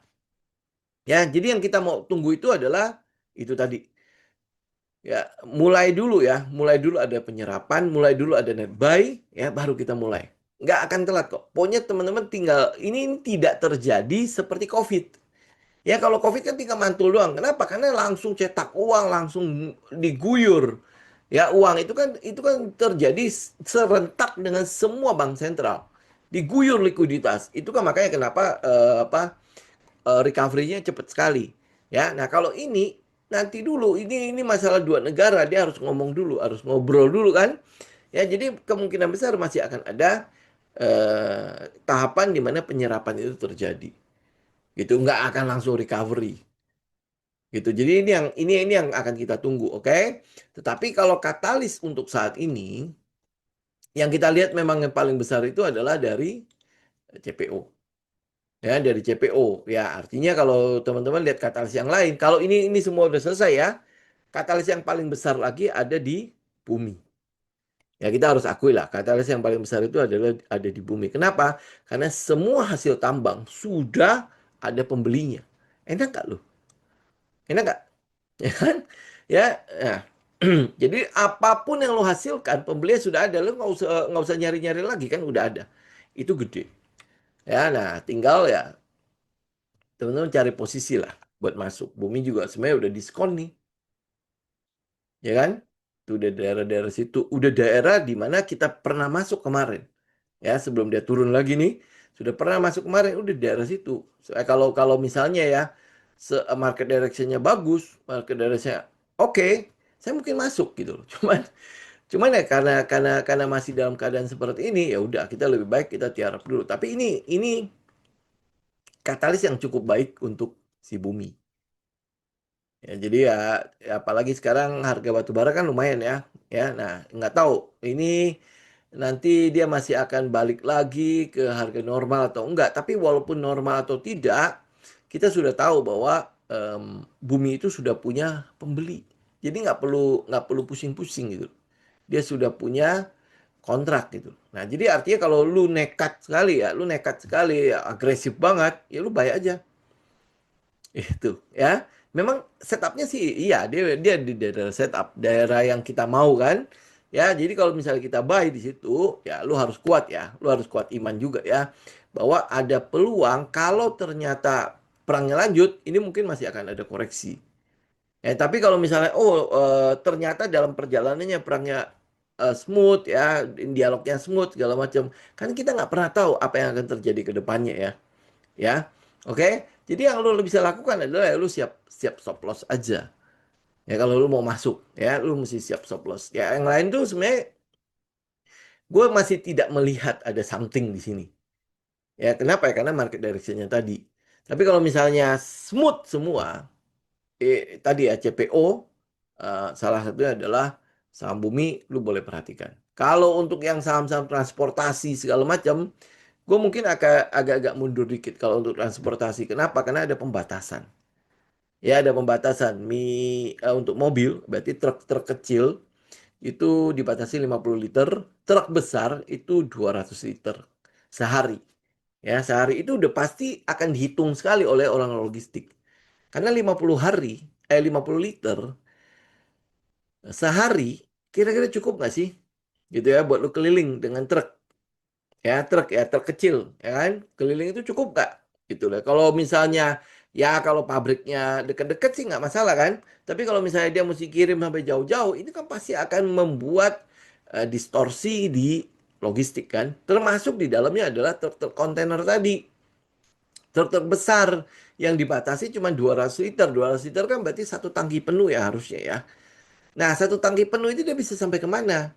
Ya, jadi yang kita mau tunggu itu adalah itu tadi. Ya, mulai dulu ada penyerapan, mulai dulu ada net buy, ya baru kita mulai. Nggak akan telat kok. Pokoknya teman-teman tinggal ini tidak terjadi seperti COVID. Ya kalau COVID kan tinggal mantul doang. Kenapa? Karena langsung cetak uang, langsung diguyur. Ya uang itu kan terjadi serentak dengan semua bank sentral. Diguyur likuiditas. Itu kan makanya kenapa recovery-nya cepat sekali. Ya, nah kalau ini nanti dulu ini masalah dua negara dia harus ngomong dulu, harus ngobrol dulu kan. Ya, jadi kemungkinan besar masih akan ada tahapan di mana penyerapan itu terjadi. Gitu, nggak akan langsung recovery. Gitu. Jadi ini yang akan kita tunggu, oke? Tetapi kalau katalis untuk saat ini yang kita lihat memang yang paling besar itu adalah dari CPO. Ya dari CPO ya artinya kalau teman-teman lihat katalis yang lain kalau ini semua udah selesai ya katalis yang paling besar lagi ada di bumi ya kita harus akui lah katalis yang paling besar itu adalah ada di bumi kenapa karena semua hasil tambang sudah ada pembelinya enak gak loh enak gak ya kan ya, ya. Jadi apapun yang lo hasilkan pembelinya sudah ada lo nggak usah nyari-nyari lagi kan udah ada itu gede ya nah tinggal ya teman-teman cari posisi lah buat masuk. Bumi juga sebenarnya udah diskon nih, ya kan? Itu udah daerah-daerah situ, udah daerah di mana kita pernah masuk kemarin. Ya, sebelum dia turun lagi nih, sudah pernah masuk kemarin, udah di daerah situ. Kalau kalau misalnya ya, market direction-nya bagus, market direction-nya oke, saya mungkin masuk gitu loh. Cuman ya karena masih dalam keadaan seperti ini, ya udah kita lebih baik kita tiarap dulu. Tapi ini katalis yang cukup baik untuk si bumi. Ya, jadi ya apalagi sekarang harga batu bara kan lumayan ya. Ya, nah nggak tahu ini nanti dia masih akan balik lagi ke harga normal atau enggak. Tapi walaupun normal atau tidak, kita sudah tahu bahwa bumi itu sudah punya pembeli. Jadi nggak perlu pusing-pusing gitu. Dia sudah punya kontrak gitu. Nah, jadi artinya kalau lu nekat sekali ya, lu nekat sekali, ya, agresif banget, ya lu bayar aja. Itu ya. Memang setupnya sih iya dia dia di daerah setup daerah yang kita mau kan. Ya, jadi kalau misalnya kita buy di situ, ya lu harus kuat ya. Lu harus kuat iman juga ya. Bahwa ada peluang kalau ternyata perangnya lanjut, ini mungkin masih akan ada koreksi. Ya, tapi kalau misalnya ternyata dalam perjalanannya perangnya smooth ya, dialognya smooth segala macam. Kan kita nggak pernah tahu apa yang akan terjadi ke depannya ya. ya. Oke. Jadi yang lu bisa lakukan adalah ya lu siap siap stop loss aja. Ya kalau lu mau masuk, ya lu mesti siap stop loss. Ya yang lain tuh sebenarnya gue masih tidak melihat ada something di sini. Ya kenapa ya? Karena market direction-nya tadi. Tapi kalau misalnya smooth semua, tadi ya CPO, salah satunya adalah saham bumi, lu boleh perhatikan. Kalau untuk yang saham-saham transportasi segala macam, gue mungkin agak-agak mundur dikit kalau untuk transportasi. Kenapa? Karena ada pembatasan. Ya ada pembatasan. Untuk mobil, berarti truk-truk kecil itu dibatasi 50 liter, truk besar itu 200 liter sehari. Ya, sehari itu udah pasti akan dihitung sekali oleh orang logistik. Karena 50 hari, 50 liter sehari, kira-kira cukup nggak sih? Gitu ya, buat lu keliling dengan truk. Ya, truk kecil, ya kan? Keliling itu cukup nggak? Gitu lah. Kalau misalnya, ya kalau pabriknya deket-deket sih nggak masalah kan? Tapi kalau misalnya dia mesti kirim sampai jauh-jauh, ini kan pasti akan membuat distorsi di logistik kan? Termasuk di dalamnya adalah truk-truk kontainer tadi. Truk-truk besar yang dibatasi cuma 200 liter. 200 liter kan berarti satu tangki penuh ya harusnya ya. Nah, satu tangki penuh itu dia bisa sampai kemana?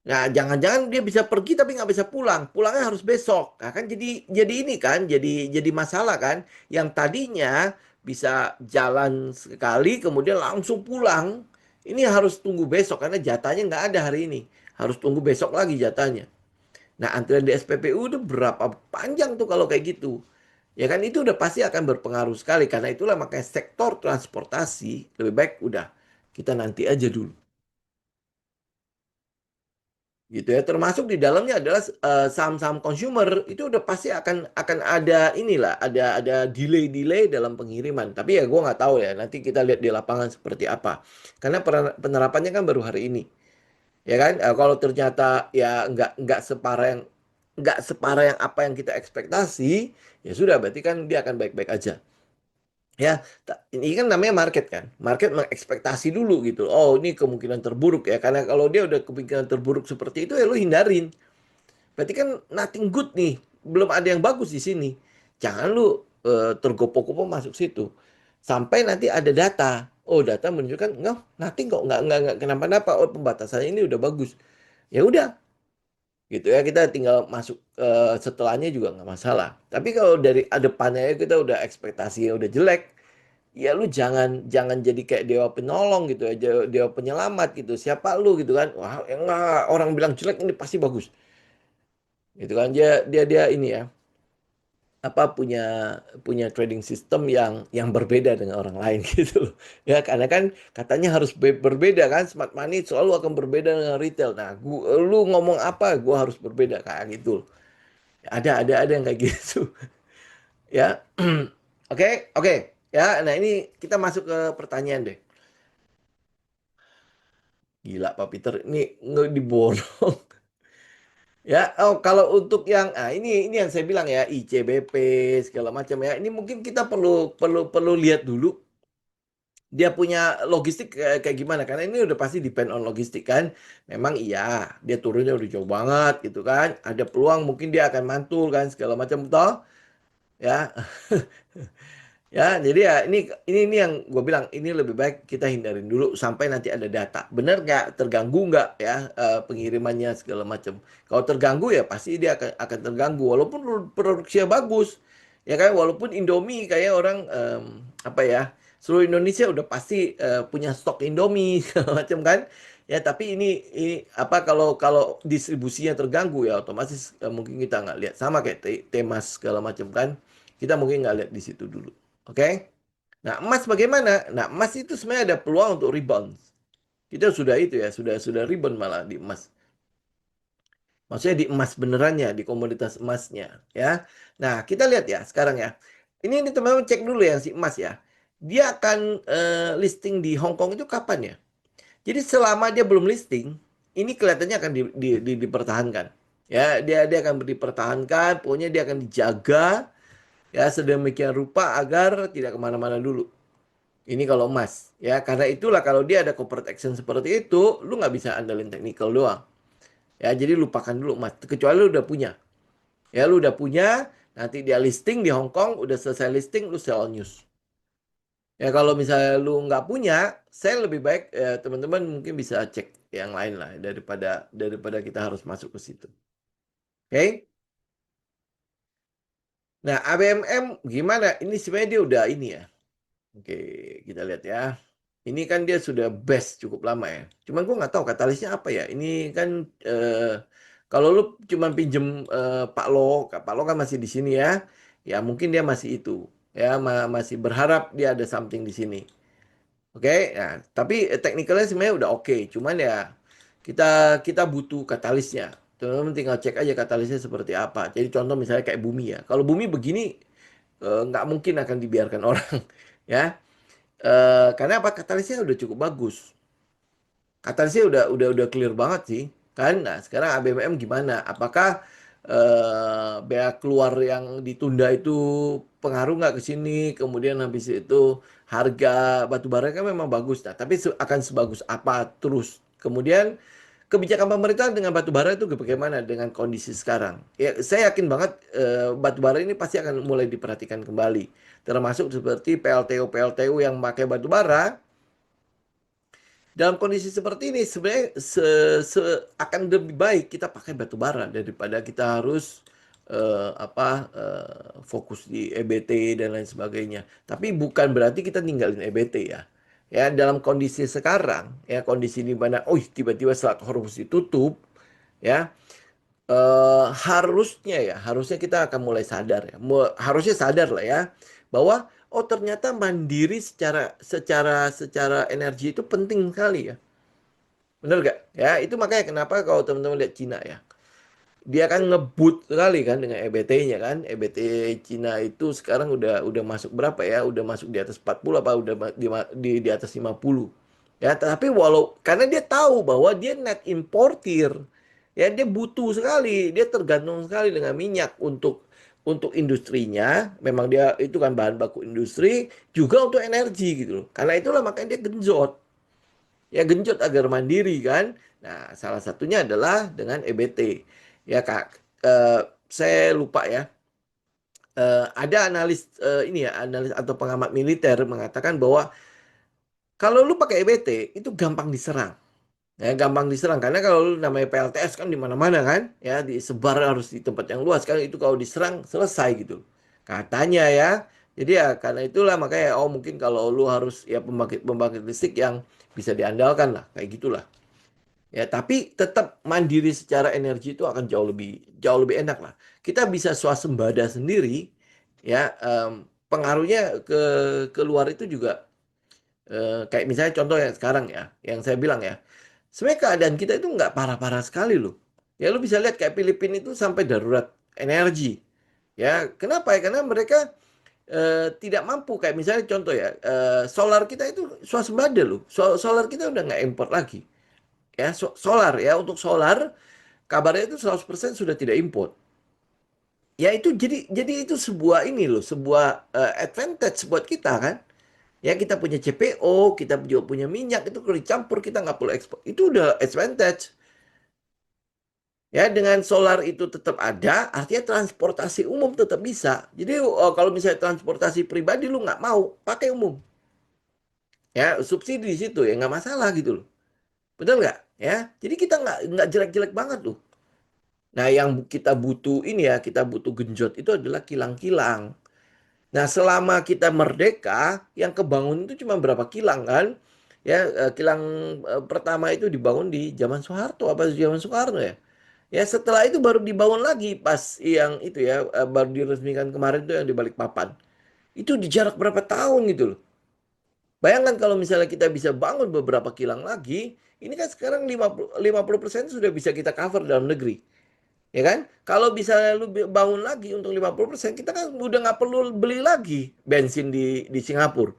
Nah, jangan-jangan dia bisa pergi tapi nggak bisa pulang. Pulangnya harus besok. Nah, kan jadi ini kan, jadi masalah kan. Yang tadinya bisa jalan sekali kemudian langsung pulang. Ini harus tunggu besok karena jatahnya nggak ada hari ini. Harus tunggu besok lagi jatahnya. Nah, antrian di SPPU itu berapa panjang tuh kalau kayak gitu? Ya kan itu udah pasti akan berpengaruh sekali. Karena itulah makanya sektor transportasi lebih baik udah kita nanti aja dulu. Gitu ya, termasuk di dalamnya adalah saham-saham consumer itu udah pasti akan ada inilah, ada delay-delay dalam pengiriman. Tapi ya gue nggak tahu ya, nanti kita lihat di lapangan seperti apa. Karena penerapannya kan baru hari ini, ya kan. Kalau ternyata ya nggak separah yang apa yang kita ekspektasi, ya sudah berarti kan dia akan baik-baik aja. Ya, ini kan namanya market kan. Market mengekspektasi dulu gitu. Oh, ini kemungkinan terburuk ya. Karena kalau dia udah kemungkinan terburuk seperti itu ya lu hindarin. Berarti kan nothing good nih. Belum ada yang bagus di sini. Jangan lu tergopoh-gopoh masuk situ. Sampai nanti ada data. Oh, data menunjukkan enggak, nothing kok, enggak kenapa-napa. Oh, pembatasannya ini udah bagus. Ya udah, gitu ya kita tinggal masuk setelahnya juga nggak masalah. Tapi kalau dari depannya kita udah ekspektasinya udah jelek, ya lu jangan jangan jadi kayak dewa penolong gitu ya, dewa penyelamat gitu. Siapa lu gitu kan? Wah, enggak, orang bilang jelek ini pasti bagus. Gitu kan dia dia dia ini ya, apa punya punya trading system yang berbeda dengan orang lain gitu loh. Ya karena kan katanya harus berbeda kan, smart money selalu akan berbeda dengan retail. Nah, lu ngomong apa, gua harus berbeda kayak gitu loh. Ada yang kayak gitu. Ya. Oke, oke. Ya, nah ini kita masuk ke pertanyaan deh. Gila Pak Peter, ini nggak diborong. Ya, oh kalau untuk yang ini yang saya bilang ya ICBP segala macam ya. Ini mungkin kita perlu perlu perlu lihat dulu dia punya logistik kayak gimana karena ini udah pasti depend on logistik kan. Memang iya, dia turunnya udah jauh banget gitu kan. Ada peluang mungkin dia akan mantul kan segala macam toh ya. Ya, jadi ya ini yang gue bilang ini lebih baik kita hindarin dulu sampai nanti ada data. Bener nggak terganggu nggak ya pengirimannya segala macam. Kalau terganggu ya pasti dia akan terganggu walaupun produksinya bagus. Ya kan walaupun Indomie kayak orang apa ya seluruh Indonesia udah pasti punya stok Indomie segala macam kan. Ya tapi ini apa kalau kalau distribusinya terganggu ya otomatis mungkin kita nggak lihat sama kayak Temas segala macam kan. Kita mungkin nggak lihat di situ dulu. Oke. Nah, emas bagaimana? Nah, emas itu sebenarnya ada peluang untuk rebound. Kita sudah itu ya, sudah rebound malah di emas. Maksudnya di emas benerannya, di komoditas emasnya, ya. Nah, kita lihat ya sekarang ya. Ini teman-teman cek dulu ya si emas ya. Dia akan listing di Hong Kong itu kapan ya? Jadi selama dia belum listing, ini kelihatannya akan dipertahankan. Ya, dia akan dipertahankan, pokoknya dia akan dijaga ya sedemikian rupa agar tidak kemana-mana dulu. Ini kalau emas, ya karena itulah kalau dia ada corporate action seperti itu, lu nggak bisa andalin technical doang. Ya jadi lupakan dulu emas, kecuali lu udah punya. Ya lu udah punya, Nanti dia listing di Hong Kong, udah selesai listing, lu sell on news. Ya kalau misalnya lu nggak punya, saya lebih baik teman-teman mungkin bisa cek yang lain lah daripada daripada kita harus masuk ke situ. Oke? Nah, ABMM gimana? Ini sebenarnya dia udah ini ya. Oke, kita lihat ya. Ini kan dia sudah best cukup lama ya. Cuman gue nggak tahu katalisnya apa ya. Ini kan kalau lu cuma pinjem Pak Lo kan masih di sini ya. Ya mungkin dia masih itu. Ya masih berharap dia ada something di sini. Oke, ya. Tapi teknikalnya sebenarnya udah oke. Cuman ya kita kita butuh katalisnya. Teman-teman tinggal cek aja katalisnya seperti apa. Jadi contoh misalnya kayak bumi ya. Kalau bumi begini nggak mungkin akan dibiarkan orang ya. Karena apa katalisnya udah cukup bagus. Katalisnya udah clear banget sih kan. Nah sekarang ABBM gimana? Apakah bea keluar yang ditunda itu pengaruh nggak ke sini? Kemudian habis itu harga batu bara kan memang bagus. Nah tapi akan sebagus apa terus? Kemudian kebijakan pemerintah dengan batu bara itu bagaimana dengan kondisi sekarang? Ya, saya yakin banget batu bara ini pasti akan mulai diperhatikan kembali. Termasuk seperti PLTU-PLTU yang pakai batu bara. Dalam kondisi seperti ini sebenarnya akan lebih baik kita pakai batu bara daripada kita harus fokus di EBT dan lain sebagainya. Tapi bukan berarti kita ninggalin EBT ya. Ya dalam kondisi sekarang ya kondisi di mana oh tiba-tiba Selat Hormuz ditutup ya harusnya kita akan mulai sadar ya. Harusnya sadar lah ya bahwa oh ternyata mandiri secara energi itu penting sekali ya. Bener gak? Ya, itu makanya kenapa kalau teman-teman lihat Cina ya. Dia kan ngebut sekali kan dengan EBT-nya kan. EBT Cina itu sekarang udah masuk berapa ya? Udah masuk di atas 40 apa udah di atas 50. Ya, tapi karena dia tahu bahwa dia net importir. Ya, dia butuh sekali, dia tergantung sekali dengan minyak untuk industrinya. Memang dia itu kan bahan baku industri, juga untuk energi gitu loh. Karena itulah makanya dia genjot. Ya genjot agar mandiri kan. Nah, salah satunya adalah dengan EBT. Ya Kak, saya lupa ya. Ada analis atau pengamat militer mengatakan bahwa kalau lu pakai EBT itu gampang diserang. Ya, gampang diserang karena kalau lu namanya PLTS kan di mana-mana kan, ya disebar harus di tempat yang luas kan itu kalau diserang selesai gitu. Katanya ya. Jadi ya karena itulah makanya oh mungkin kalau lu harus ya pembangkit listrik yang bisa diandalkan lah kayak gitulah. Ya, tapi tetap mandiri secara energi itu akan jauh lebih enak lah. Kita bisa swasembada sendiri, ya. Pengaruhnya ke luar itu juga kayak misalnya contoh yang sekarang ya, yang saya bilang ya. Sebenarnya keadaan kita itu nggak parah-parah sekali loh. Ya, lu bisa lihat kayak Filipina itu sampai darurat energi. Ya, kenapa ya? Karena mereka tidak mampu kayak misalnya contoh ya, solar kita itu swasembada loh. Solar kita udah nggak import lagi ya solar ya untuk solar kabarnya itu 100% sudah tidak import. Ya itu jadi itu sebuah ini loh, sebuah advantage buat kita kan. Ya kita punya CPO, kita juga punya minyak itu kalau dicampur kita nggak perlu ekspor. Itu udah advantage. Ya dengan solar itu tetap ada, artinya transportasi umum tetap bisa. Jadi kalau misalnya transportasi pribadi lu nggak mau pakai umum, ya subsidi di situ ya nggak masalah gitu loh. Betul nggak? Ya, jadi kita nggak jelek-jelek banget loh. Nah, yang kita butuh ini ya, kita butuh genjot itu adalah kilang-kilang. Nah, selama kita merdeka, yang kebangun itu cuma berapa kilang kan? Ya, kilang pertama itu dibangun di zaman Soeharto apa zaman Soekarno ya? Ya, setelah itu baru dibangun lagi pas yang itu ya, baru diresmikan kemarin itu yang di Balikpapan. Itu di jarak berapa tahun gitu loh. Bayangkan kalau misalnya kita bisa bangun beberapa kilang lagi, ini kan sekarang 50% sudah bisa kita cover dalam negeri. Ya kan? Kalau bisa lu bangun lagi untuk 50%, kita kan udah nggak perlu beli lagi bensin di Singapura.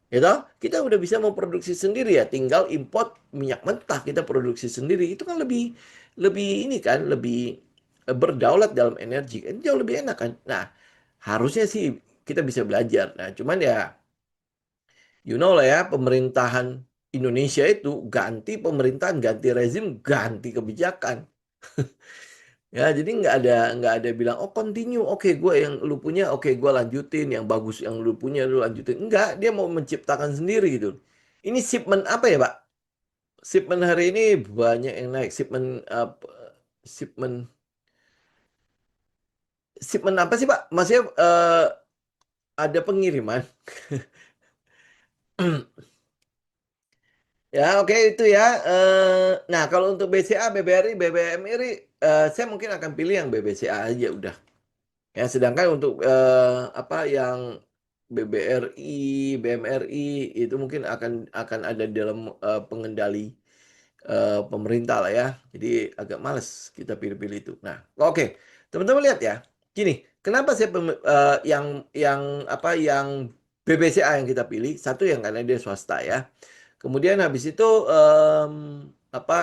Ya toh? Kita udah bisa memproduksi sendiri ya, tinggal import minyak mentah kita produksi sendiri. Itu kan lebih lebih ini kan, lebih berdaulat dalam energi. Kan jauh lebih enak kan. Nah, harusnya sih kita bisa belajar. Nah, cuman ya you know lah ya, pemerintahan Indonesia itu ganti pemerintahan, ganti rezim, ganti kebijakan. Ya, jadi nggak ada bilang oh continue, oke gue yang lu punya, oke gue lanjutin yang bagus yang lu punya lu lanjutin. Enggak, dia mau menciptakan sendiri gitu. Ini shipment apa ya, Pak? Shipment hari ini banyak yang naik. Shipment shipment apa sih, Pak? Maksudnya ada pengiriman. Ya, oke itu ya. Nah, kalau untuk BCA, BBRI, BBMRI, saya mungkin akan pilih yang BBCA aja udah. Ya, sedangkan untuk apa yang BBRI, BMRI itu mungkin akan ada dalam pengendali pemerintah lah ya. Jadi agak males kita pilih-pilih itu. Nah, oke. Teman-teman lihat ya. Gini, kenapa saya yang apa yang BBCA yang kita pilih? Satu yang karena dia swasta ya. Kemudian habis itu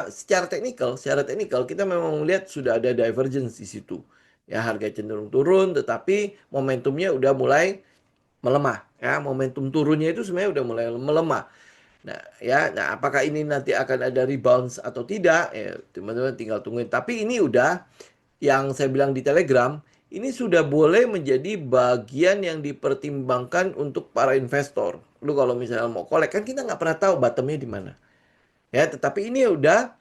secara teknikal kita memang melihat sudah ada divergence di situ. Ya, harga cenderung turun, tetapi momentumnya udah mulai melemah. Ya, momentum turunnya itu sebenarnya udah mulai melemah. Nah, apakah ini nanti akan ada rebound atau tidak? Ya, teman-teman tinggal tungguin. Tapi ini udah yang saya bilang di Telegram, ini sudah boleh menjadi bagian yang dipertimbangkan untuk para investor. Lu kalau misalnya mau kolek, kan kita nggak pernah tahu bottomnya di mana. Ya, tetapi ini udah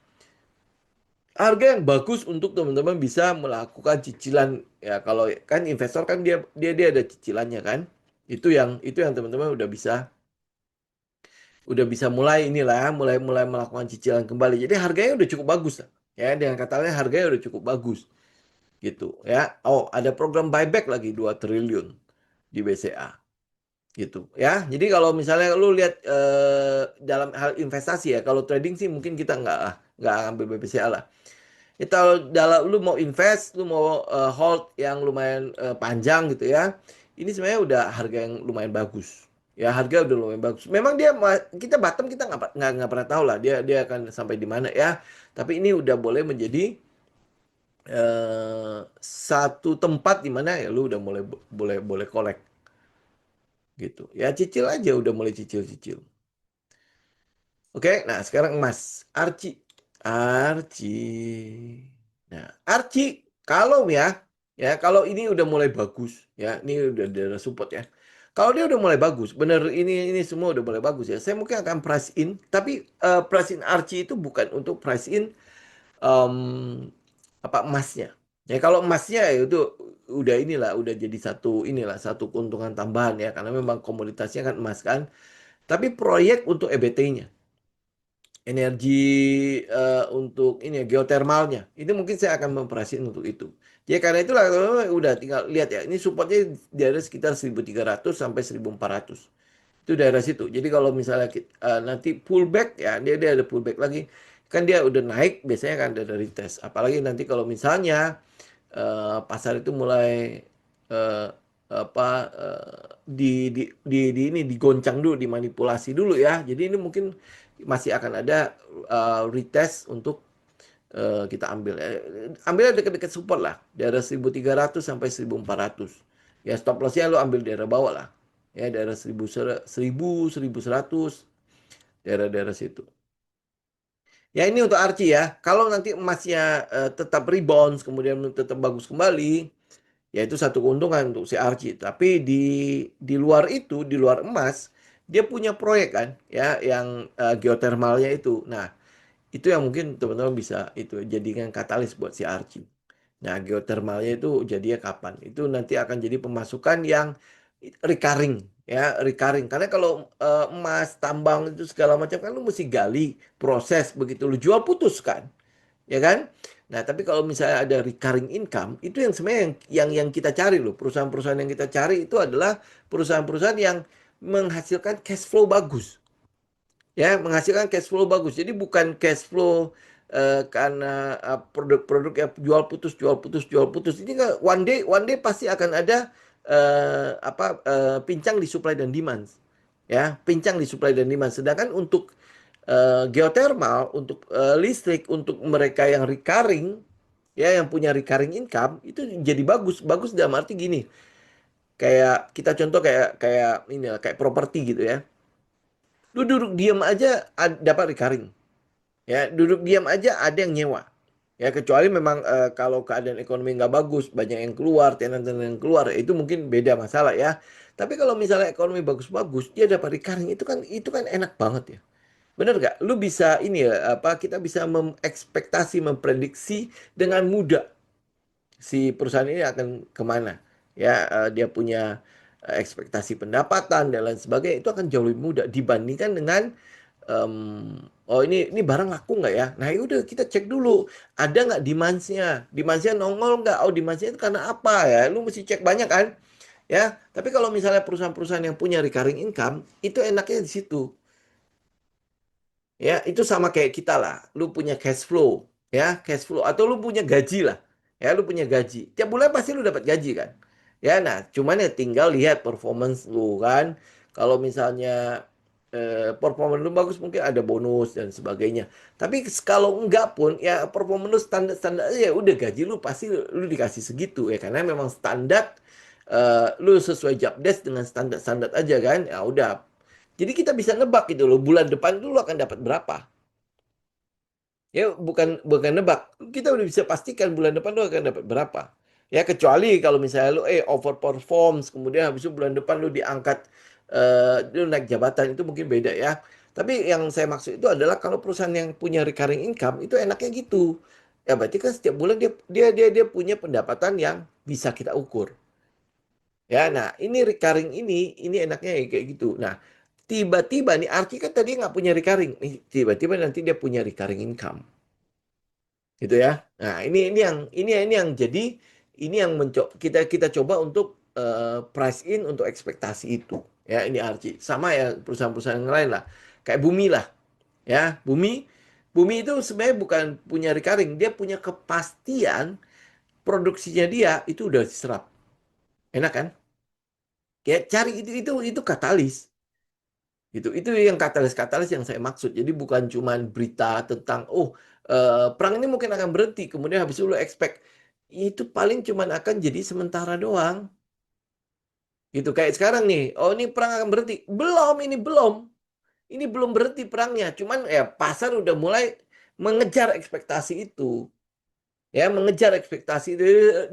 harga yang bagus untuk teman-teman bisa melakukan cicilan. Ya, kalau kan investor kan dia dia dia ada cicilannya kan. Itu yang teman-teman udah bisa mulai inilah, mulai mulai melakukan cicilan kembali. Jadi harganya udah cukup bagus lah. Ya, dengan kata lain harganya udah cukup bagus gitu ya. Oh, ada program buyback lagi 2 triliun di BCA gitu ya. Jadi kalau misalnya lu lihat dalam hal investasi ya, kalau trading sih mungkin kita nggak ambil BCA lah. Ya, kalau dalam lu mau invest, lu mau hold yang lumayan panjang gitu ya. Ini sebenarnya udah harga yang lumayan bagus. Ya, harga udah lumayan bagus. Memang kita bottom kita nggak pernah tahu lah dia akan sampai di mana ya. Tapi ini udah boleh menjadi satu tempat di mana ya lu udah mulai boleh boleh kolek gitu. Ya cicil aja udah mulai cicil-cicil. Oke, nah sekarang emas. Arci. Arci. Nah, Arci kalau kalau ini udah mulai bagus ya, ini udah ada support ya. Kalau dia udah mulai bagus, bener ini semua udah mulai bagus ya. Saya mungkin akan price in, tapi price in Arci itu bukan untuk price in em, apa emasnya. Ya kalau emasnya ya itu udah jadi satu keuntungan tambahan ya karena memang komoditasnya kan emas kan. Tapi proyek untuk EBT-nya, energi untuk ini ya, geotermalnya, itu mungkin saya akan memperhatikan untuk itu. Ya karena itulah udah tinggal lihat ya, ini supportnya di area sekitar 1.300 sampai 1.400. Itu daerah situ. Jadi kalau misalnya nanti pullback ya, dia ada pullback lagi. Kan dia udah naik, biasanya kan ada dari tes. Apalagi nanti kalau misalnya pasar itu mulai eh, apa di ini digoncang dulu, dimanipulasi dulu ya. Jadi ini mungkin masih akan ada retest untuk kita ambil. Ambil dekat-dekat support lah, daerah 1.300 sampai 1.400. Ya stop lossnya lo ambil daerah bawah lah. Ya daerah 1.100, daerah-daerah situ. Ya ini untuk Archie ya. Kalau nanti emasnya tetap rebound, kemudian tetap bagus kembali, ya itu satu keuntungan untuk si Archie. Tapi di luar itu, di luar emas, dia punya proyek kan, ya yang geotermalnya itu. Nah, itu yang mungkin teman-teman bisa itu jadikan katalis buat si Archie. Nah, geotermalnya itu jadinya kapan? Itu nanti akan jadi pemasukan yang recurring ya, recurring. Karena kalau emas, tambang itu segala macam kan lu mesti gali, proses begitu lu jual putus kan, ya kan? Nah, tapi kalau misalnya ada recurring income, itu yang sebenarnya yang kita cari loh. Perusahaan-perusahaan yang kita cari itu adalah perusahaan-perusahaan yang menghasilkan cash flow bagus ya menghasilkan cash flow bagus. Jadi bukan cash flow karena produk-produk yang jual putus jual putus. Ini kan one day pasti akan ada pincang di supply dan demand. Ya, pincang di supply dan demand. Sedangkan untuk geothermal, untuk listrik, untuk mereka yang recurring, ya yang punya recurring income itu jadi bagus. Bagus dalam arti gini, kayak kita contoh kayak kayak ini lah, kayak properti gitu ya. Lu duduk diam aja dapat recurring. Ya, duduk diam aja ada yang nyewa. Ya kecuali memang kalau keadaan ekonomi nggak bagus, banyak yang keluar, tenan-tenan yang keluar, itu mungkin beda masalah ya. Tapi kalau misalnya ekonomi bagus-bagus, dia dapat recurring itu kan enak banget ya. Bener nggak? Lu bisa ini ya apa kita bisa mengekspektasi, memprediksi dengan mudah si perusahaan ini akan kemana. Ya dia punya ekspektasi pendapatan dan lain sebagainya itu akan jauh lebih mudah dibandingkan dengan oh ini barang laku nggak ya? Nah udah kita cek dulu ada nggak demand-nya, demand-nya nongol nggak? Oh demand-nya itu karena apa ya? Lu mesti cek banyak kan? Ya, tapi kalau misalnya perusahaan-perusahaan yang punya recurring income itu enaknya di situ. Ya, itu sama kayak kita lah. Lu punya cash flow, ya, cash flow atau lu punya gaji lah. Ya, lu punya gaji. Tiap bulan pasti lu dapat gaji kan. Ya, nah, cuman ya tinggal lihat performance lu kan. Kalau misalnya performance lu bagus mungkin ada bonus dan sebagainya. Tapi kalau enggak pun ya performance lu standar-standar aja ya udah gaji lu pasti lu dikasih segitu ya karena memang standar lu sesuai job desk dengan standar-standar aja kan. Ya udah jadi kita bisa nebak gitu loh, bulan depan itu lo akan dapat berapa. Ya bukan bukan nebak, kita udah bisa pastikan bulan depan lo akan dapat berapa. Ya kecuali kalau misalnya lo overperforms, kemudian habis itu bulan depan lo diangkat, lo naik jabatan itu mungkin beda ya. Tapi yang saya maksud itu adalah kalau perusahaan yang punya recurring income itu enaknya gitu. Ya berarti kan setiap bulan dia punya pendapatan yang bisa kita ukur. Ya, nah ini recurring ini enaknya ya kayak gitu. Nah, tiba-tiba nih Arki kan tadi nggak punya recurring, nih tiba-tiba nanti dia punya recurring income, gitu ya. Nah, ini yang jadi ini yang kita kita coba untuk price in untuk ekspektasi itu. Ya, ini Arki. Sama ya perusahaan-perusahaan yang lain lah. Kayak Bumi lah, ya. Bumi itu sebenarnya bukan punya recurring, dia punya kepastian produksinya dia itu udah diserap. Enak kan? Kayak cari itu katalis. Itu yang katalis-katalis yang saya maksud. Jadi bukan cuman berita tentang perang ini mungkin akan berhenti, kemudian habis itu lo expect itu paling cuman akan jadi sementara doang. Gitu kayak sekarang nih. Oh, ini perang akan berhenti. Belum, ini belum. Ini belum berhenti perangnya. Cuman ya pasar udah mulai mengejar ekspektasi itu. Ya, mengejar ekspektasi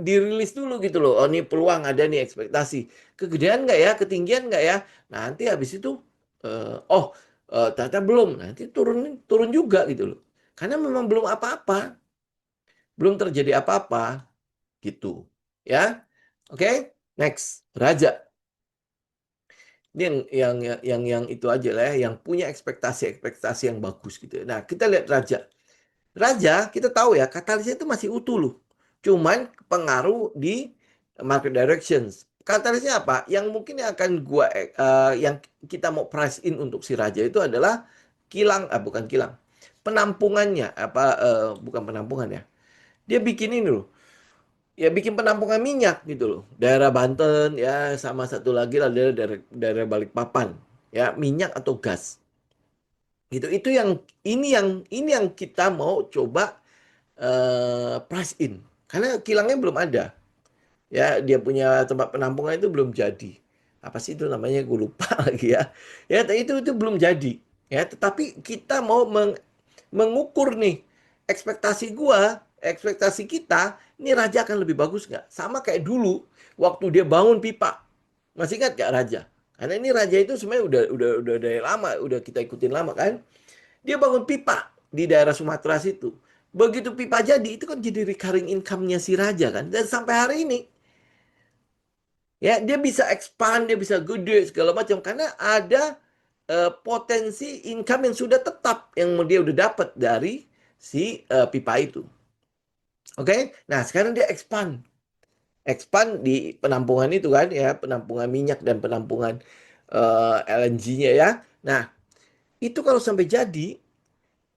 dirilis dulu gitu loh. Oh, ini peluang ada nih ekspektasi. Kegedean nggak ya? Ketinggian nggak ya? Nanti habis itu ternyata belum. Nanti turun turun juga gitu loh. Karena memang belum apa-apa, belum terjadi apa-apa gitu. Ya. Oke, next. Raja. Ini yang itu aja lah ya, yang punya ekspektasi-ekspektasi yang bagus gitu. Nah, kita lihat raja. Raja, kita tahu ya, katalisnya itu masih utuh loh. Cuman pengaruh di market directions. Katalisnya apa? Yang mungkin yang akan yang kita mau price in untuk si Raja itu adalah kilang, bukan kilang. Penampungannya, bukan penampungan ya. Dia bikin ini loh. Ya bikin penampungan minyak gitu loh. Daerah Banten ya sama satu lagi lah daerah Balikpapan. Ya, minyak atau gas. Gitu. Ini yang kita mau coba price in karena kilangnya belum ada ya dia punya tempat penampungan itu belum jadi apa sih itu namanya gue lupa lagi ya ya itu belum jadi ya tetapi kita mau mengukur nih ekspektasi kita ini Raja akan lebih bagus nggak sama kayak dulu waktu dia bangun pipa masih ingat nggak Raja karena ini Raja itu sebenarnya udah dari lama udah kita ikutin lama kan dia bangun pipa di daerah Sumatera situ. Begitu pipa jadi, itu kan jadi recurring income-nya si Raja kan. Dan sampai hari ini, ya dia bisa expand, dia bisa gede, segala macam. Karena ada potensi income yang sudah tetap, yang dia udah dapat dari si pipa itu. Oke, nah sekarang dia expand. Expand di penampungan itu kan, ya penampungan minyak dan penampungan LNG-nya ya. Nah, itu kalau sampai jadi,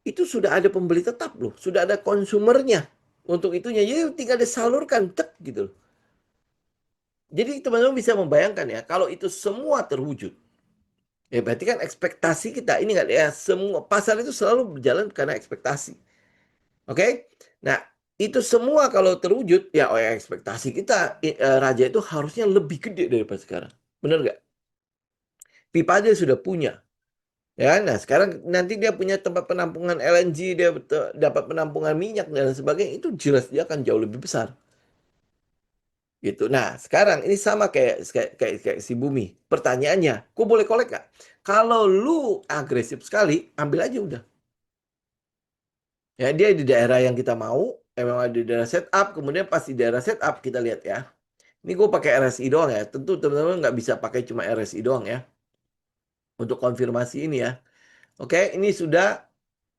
itu sudah ada pembeli tetap loh, sudah ada konsumernya untuk itunya. Jadi tinggal disalurkan tek gitu. Jadi teman-teman bisa membayangkan ya, kalau itu semua terwujud, ya berarti kan ekspektasi kita ini kan ya semua pasar itu selalu berjalan karena ekspektasi. Oke? Nah, itu semua kalau terwujud ya oh ya ekspektasi kita Raja itu harusnya lebih gede daripada sekarang. Benar nggak? Pipa dia sudah punya. Ya, nah sekarang nanti dia punya tempat penampungan LNG, dia dapat penampungan minyak dan sebagainya, itu jelas dia akan jauh lebih besar. Gitu. Nah, sekarang ini sama kayak si Bumi. Pertanyaannya, ku boleh kolek nggak? Kalau lu agresif sekali, ambil aja udah. Ya, dia di daerah yang kita mau, emang ada di daerah setup, kemudian pas di daerah setup kita lihat ya. Ini gue pakai RSI doang ya. Tentu teman-teman nggak bisa pakai cuma RSI doang ya. Untuk konfirmasi ini ya. Oke, ini sudah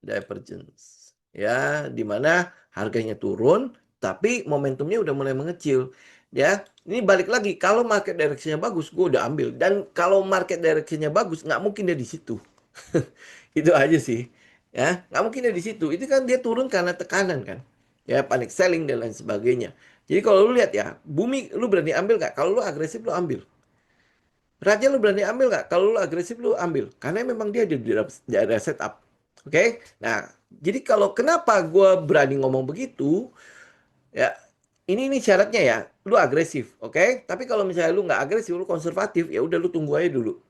divergence. Ya, di mana harganya turun, tapi momentumnya udah mulai mengecil. Ya, ini balik lagi. Kalau market direction-nya bagus, gue udah ambil. Dan kalau market direction-nya bagus, nggak mungkin dia di situ. Itu aja sih. Ya, nggak mungkin dia di situ. Itu kan dia turun karena tekanan kan. Ya, panic selling dan lain sebagainya. Jadi kalau lu lihat ya, bumi lu berani ambil nggak? Kalau lu agresif lu ambil. Raja lu berani ambil nggak? Kalau lu agresif lu ambil. Karena memang dia di daerah setup. Oke? Nah, jadi kalau kenapa gue berani ngomong begitu, ya ini syaratnya ya, lu agresif, oke? Tapi kalau misalnya lu nggak agresif, lu konservatif, ya udah lu tunggu aja dulu,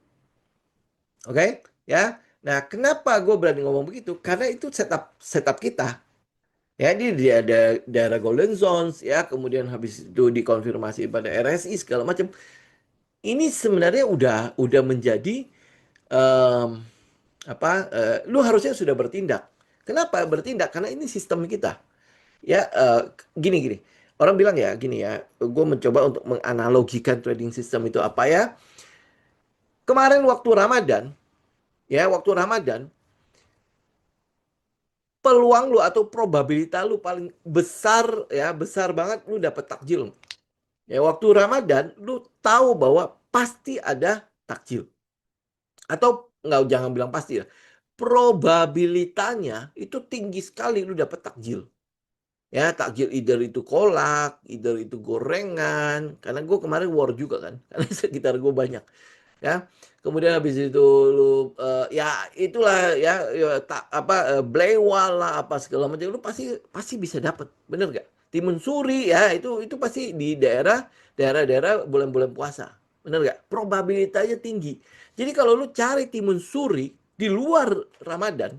oke? Ya. Nah, kenapa gue berani ngomong begitu? Karena itu setup setup kita. Ya, dia ada daerah Golden Zones, ya, kemudian habis itu dikonfirmasi pada RSI segala macam. Ini sebenarnya udah menjadi em, apa? Lu harusnya sudah bertindak. Kenapa bertindak? Karena ini sistem kita. Ya, gini gini. Orang bilang ya, gini ya. Gue mencoba untuk menganalogikan trading system itu apa ya? Kemarin waktu Ramadan, ya, waktu Ramadan, peluang lu atau probabilitas lu paling besar ya, besar banget lu dapat takjil. Ya, waktu Ramadan, lu tahu bahwa pasti ada takjil. Atau nggak, jangan bilang pasti ya. Probabilitasnya itu tinggi sekali lu dapat takjil. Ya, takjil either itu kolak, either itu gorengan. Karena gue kemarin war juga kan. Karena sekitar gue banyak. Ya, kemudian habis itu lu ya itulah ya, ya apa blewal lah apa segala macam, lu pasti pasti bisa dapat, bener gak? Timun suri ya, itu pasti di daerah-daerah bulan-bulan puasa, bener gak? Probabilitasnya tinggi. Jadi kalau lu cari timun suri di luar Ramadan,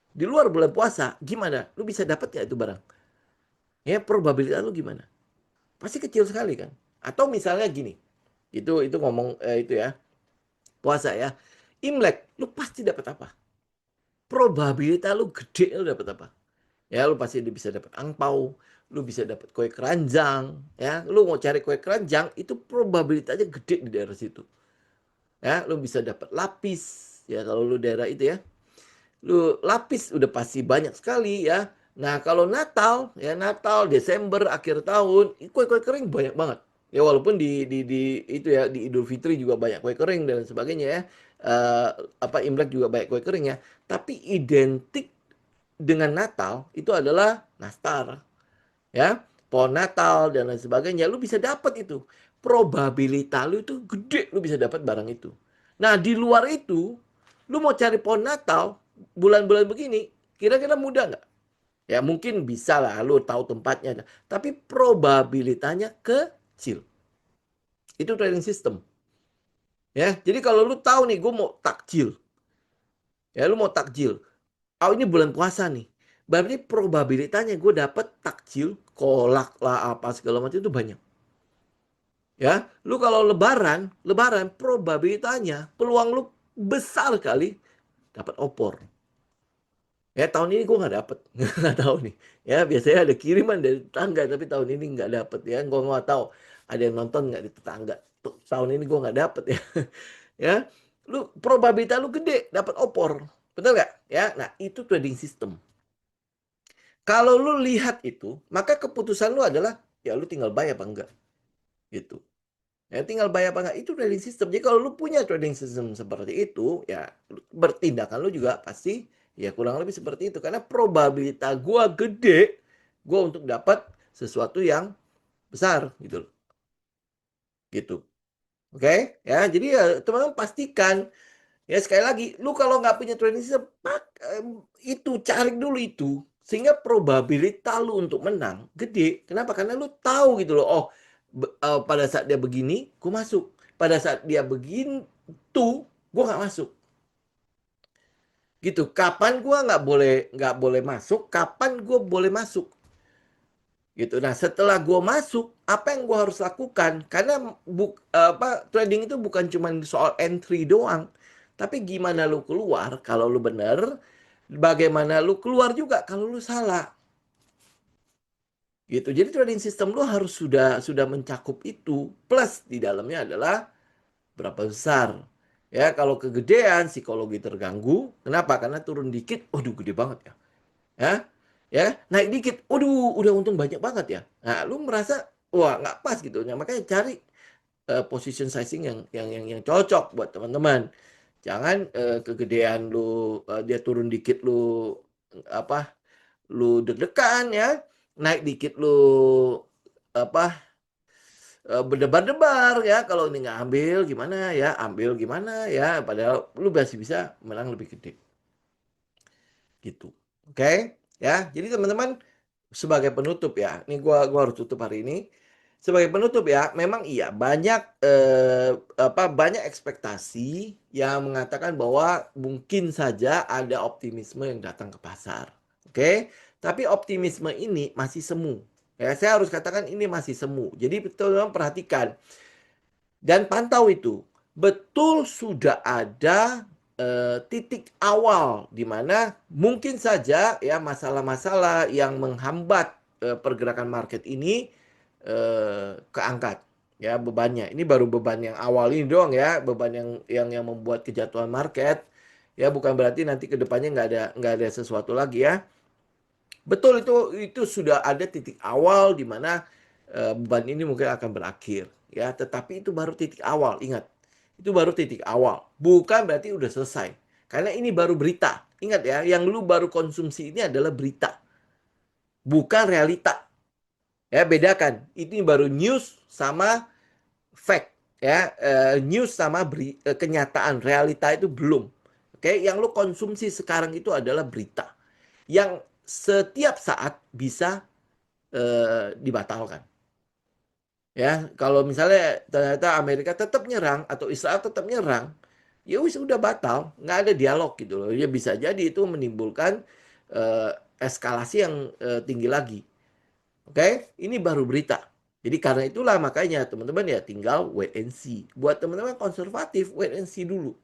di luar bulan puasa, gimana? Lu bisa dapat ya itu barang? Ya, probabilitas lu gimana? Pasti kecil sekali kan? Atau misalnya gini, itu ngomong itu ya, puasa ya. Imlek, lu pasti dapat apa? Probabilitas lu gede, lu dapat apa? Ya, lu pasti bisa dapat angpau, lu bisa dapat kue keranjang, ya. Lu mau cari kue keranjang, itu probabilitasnya gede di daerah situ. Ya, lu bisa dapat lapis, ya kalau lu daerah itu ya. Lu lapis udah pasti banyak sekali ya. Nah, kalau Natal, ya Natal, Desember, akhir tahun, kue-kue kering banyak banget. Ya walaupun di itu ya di Idul Fitri juga banyak kue kering dan sebagainya ya. Eh, apa Imlek juga banyak kue kering ya. Tapi identik dengan Natal itu adalah nastar, ya. Pohon Natal dan lain sebagainya. Lu bisa dapat itu. Probabilitas lu itu gede lu bisa dapat barang itu. Nah, di luar itu, lu mau cari pohon Natal bulan-bulan begini, kira-kira mudah nggak? Ya mungkin bisa lah, lu tahu tempatnya. Tapi probabilitasnya kecil. Itu trading system. Ya, jadi kalau lu tahu nih, gue mau takjil. Ya, lu mau takjil. Oh, ini bulan puasa nih. Berarti probabilitasnya gue dapet takjil, kolak lah apa segala macam itu banyak. Ya, lu kalau lebaran probabilitasnya peluang lu besar kali dapat opor. Ya tahun ini gue nggak dapet, nggak tahu nih. Ya biasanya ada kiriman dari tetangga, tapi tahun ini nggak dapet ya. Gue nggak tahu ada yang nonton nggak di tetangga. Tahun ini gue nggak dapet ya. Ya, lu probabilitas lu gede dapat opor, betul nggak? Ya, nah itu trading system. Kalau lu lihat itu, maka keputusan lu adalah ya lu tinggal bayar apa enggak gitu. Ya tinggal bayar apa enggak itu trading system. Jadi kalau lu punya trading system seperti itu, ya bertindakan lu juga pasti ya kurang lebih seperti itu karena probabilitas gua gede gua untuk dapat sesuatu yang besar gitu loh. Gitu. Oke? Ya, jadi ya teman-teman pastikan ya sekali lagi, lu kalau nggak punya trading system, itu cari dulu itu. Sehingga probabilitas lu untuk menang gede. Kenapa? Karena lu tahu gitu loh. Oh, pada saat dia begini, gue masuk. Pada saat dia begitu, gue nggak masuk. Gitu. Kapan gua nggak boleh masuk, kapan gua boleh masuk. Gitu. Nah, setelah gua masuk, apa yang gua harus lakukan? Karena trading itu bukan cuma soal entry doang, tapi gimana lu keluar kalau lu bener, bagaimana lu keluar juga kalau lu salah. Gitu. Jadi trading system lu harus sudah mencakup itu. Plus di dalamnya adalah berapa besar. Ya, kalau kegedean psikologi terganggu. Kenapa? Karena turun dikit, waduh gede banget ya. Ya, ya, naik dikit, waduh udah untung banyak banget ya. Nah, lu merasa wah nggak pas gitu. Nah, makanya cari position sizing yang cocok buat teman-teman. Jangan kegedean lu dia turun dikit lu apa lu deg-degan ya, naik dikit lu apa berdebar-debar ya, kalau ini nggak ambil gimana ya, ambil gimana ya, padahal lu masih bisa menang lebih gede gitu. Oke ya, jadi teman-teman sebagai penutup ya, ini gua harus tutup hari ini. Sebagai penutup ya, memang iya banyak banyak ekspektasi yang mengatakan bahwa mungkin saja ada optimisme yang datang ke pasar. Oke, tapi optimisme ini masih semu. Ya, saya harus katakan ini masih semu. Jadi teman-teman perhatikan dan pantau itu. Betul sudah ada titik awal di mana mungkin saja ya masalah-masalah yang menghambat pergerakan market ini keangkat ya bebannya. Ini baru beban yang awal ini doang ya, beban yang membuat kejatuhan market. Ya bukan berarti nanti ke depannya nggak ada sesuatu lagi ya. Betul itu sudah ada titik awal di mana beban ini mungkin akan berakhir ya, tetapi itu baru titik awal, ingat. Itu baru titik awal, bukan berarti udah selesai. Karena ini baru berita. Ingat ya, yang lu baru konsumsi ini adalah berita, bukan realita. Ya, bedakan. Ini baru news sama fact ya, news sama kenyataan, realita itu belum. Oke, yang lu konsumsi sekarang itu adalah berita yang setiap saat bisa dibatalkan. Ya, kalau misalnya ternyata Amerika tetap nyerang atau Israel tetap nyerang, ya wis udah batal, nggak ada dialog gitu loh. Ya bisa jadi itu menimbulkan eh, eskalasi yang tinggi lagi. Oke, ini baru berita. Jadi karena itulah makanya teman-teman ya tinggal wait and see. Buat teman-teman konservatif, wait and see dulu.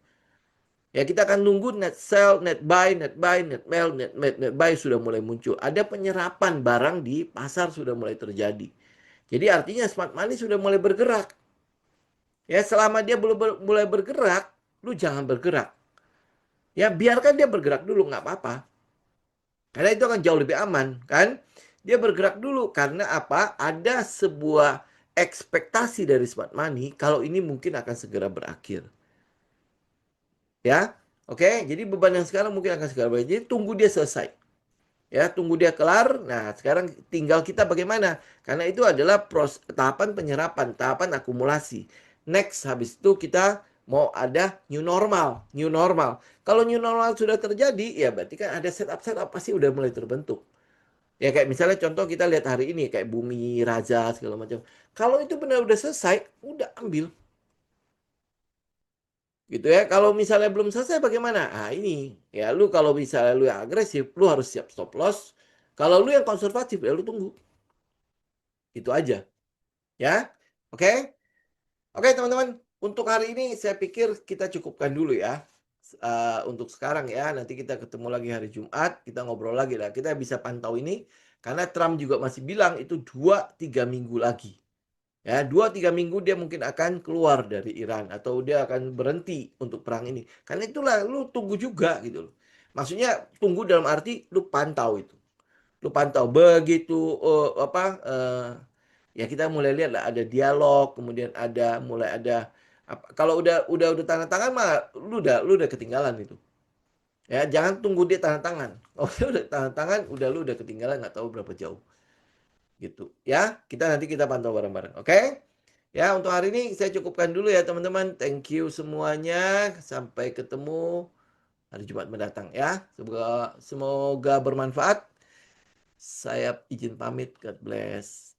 Ya kita akan nunggu net sell, net buy, net buy, net sell, net buy sudah mulai muncul. Ada penyerapan barang di pasar sudah mulai terjadi. Jadi artinya smart money sudah mulai bergerak. Ya selama dia belum mulai bergerak, lu jangan bergerak. Ya biarkan dia bergerak dulu nggak apa-apa. Karena itu akan jauh lebih aman kan. Dia bergerak dulu karena apa? Ada sebuah ekspektasi dari smart money kalau ini mungkin akan segera berakhir. Ya, oke. Jadi beban yang sekarang mungkin akan segera berakhir. Jadi tunggu dia selesai. Ya, tunggu dia kelar. Nah, sekarang tinggal kita bagaimana? Karena itu adalah tahapan penyerapan, tahapan akumulasi. Next, habis itu kita mau ada new normal, new normal. Kalau new normal sudah terjadi, ya berarti kan ada setup pasti udah mulai terbentuk. Ya kayak misalnya contoh kita lihat hari ini kayak Bumi Raja segala macam. Kalau itu benar udah selesai, udah ambil. Gitu ya. Kalau misalnya belum selesai bagaimana? Ah ini ya lu kalau misalnya lu yang agresif, lu harus siap stop loss. Kalau lu yang konservatif ya lu tunggu. Itu aja. Ya. Oke. Oke teman-teman, untuk hari ini saya pikir kita cukupkan dulu ya. Untuk sekarang ya, nanti kita ketemu lagi hari Jumat, kita ngobrol lagi lah. Kita bisa pantau ini karena Trump juga masih bilang itu 2-3 minggu lagi. Ya, 2-3 minggu dia mungkin akan keluar dari Iran atau dia akan berhenti untuk perang ini. Karena itulah lu tunggu juga gitu loh. Maksudnya tunggu dalam arti lu pantau itu. Lu pantau begitu ya kita mulai lihat lah ada dialog, kemudian mulai ada kalau udah tanda tangan mah lu udah ketinggalan itu. Ya, jangan tunggu dia tanda tangan. Kalau dia udah tanda tangan, lu udah ketinggalan nggak tahu berapa jauh. Gitu. Ya, nanti kita pantau bareng-bareng. Oke? Ya, untuk hari ini saya cukupkan dulu ya teman-teman. Thank you semuanya. Sampai ketemu hari Jumat mendatang ya. Semoga bermanfaat. Saya izin pamit. God bless.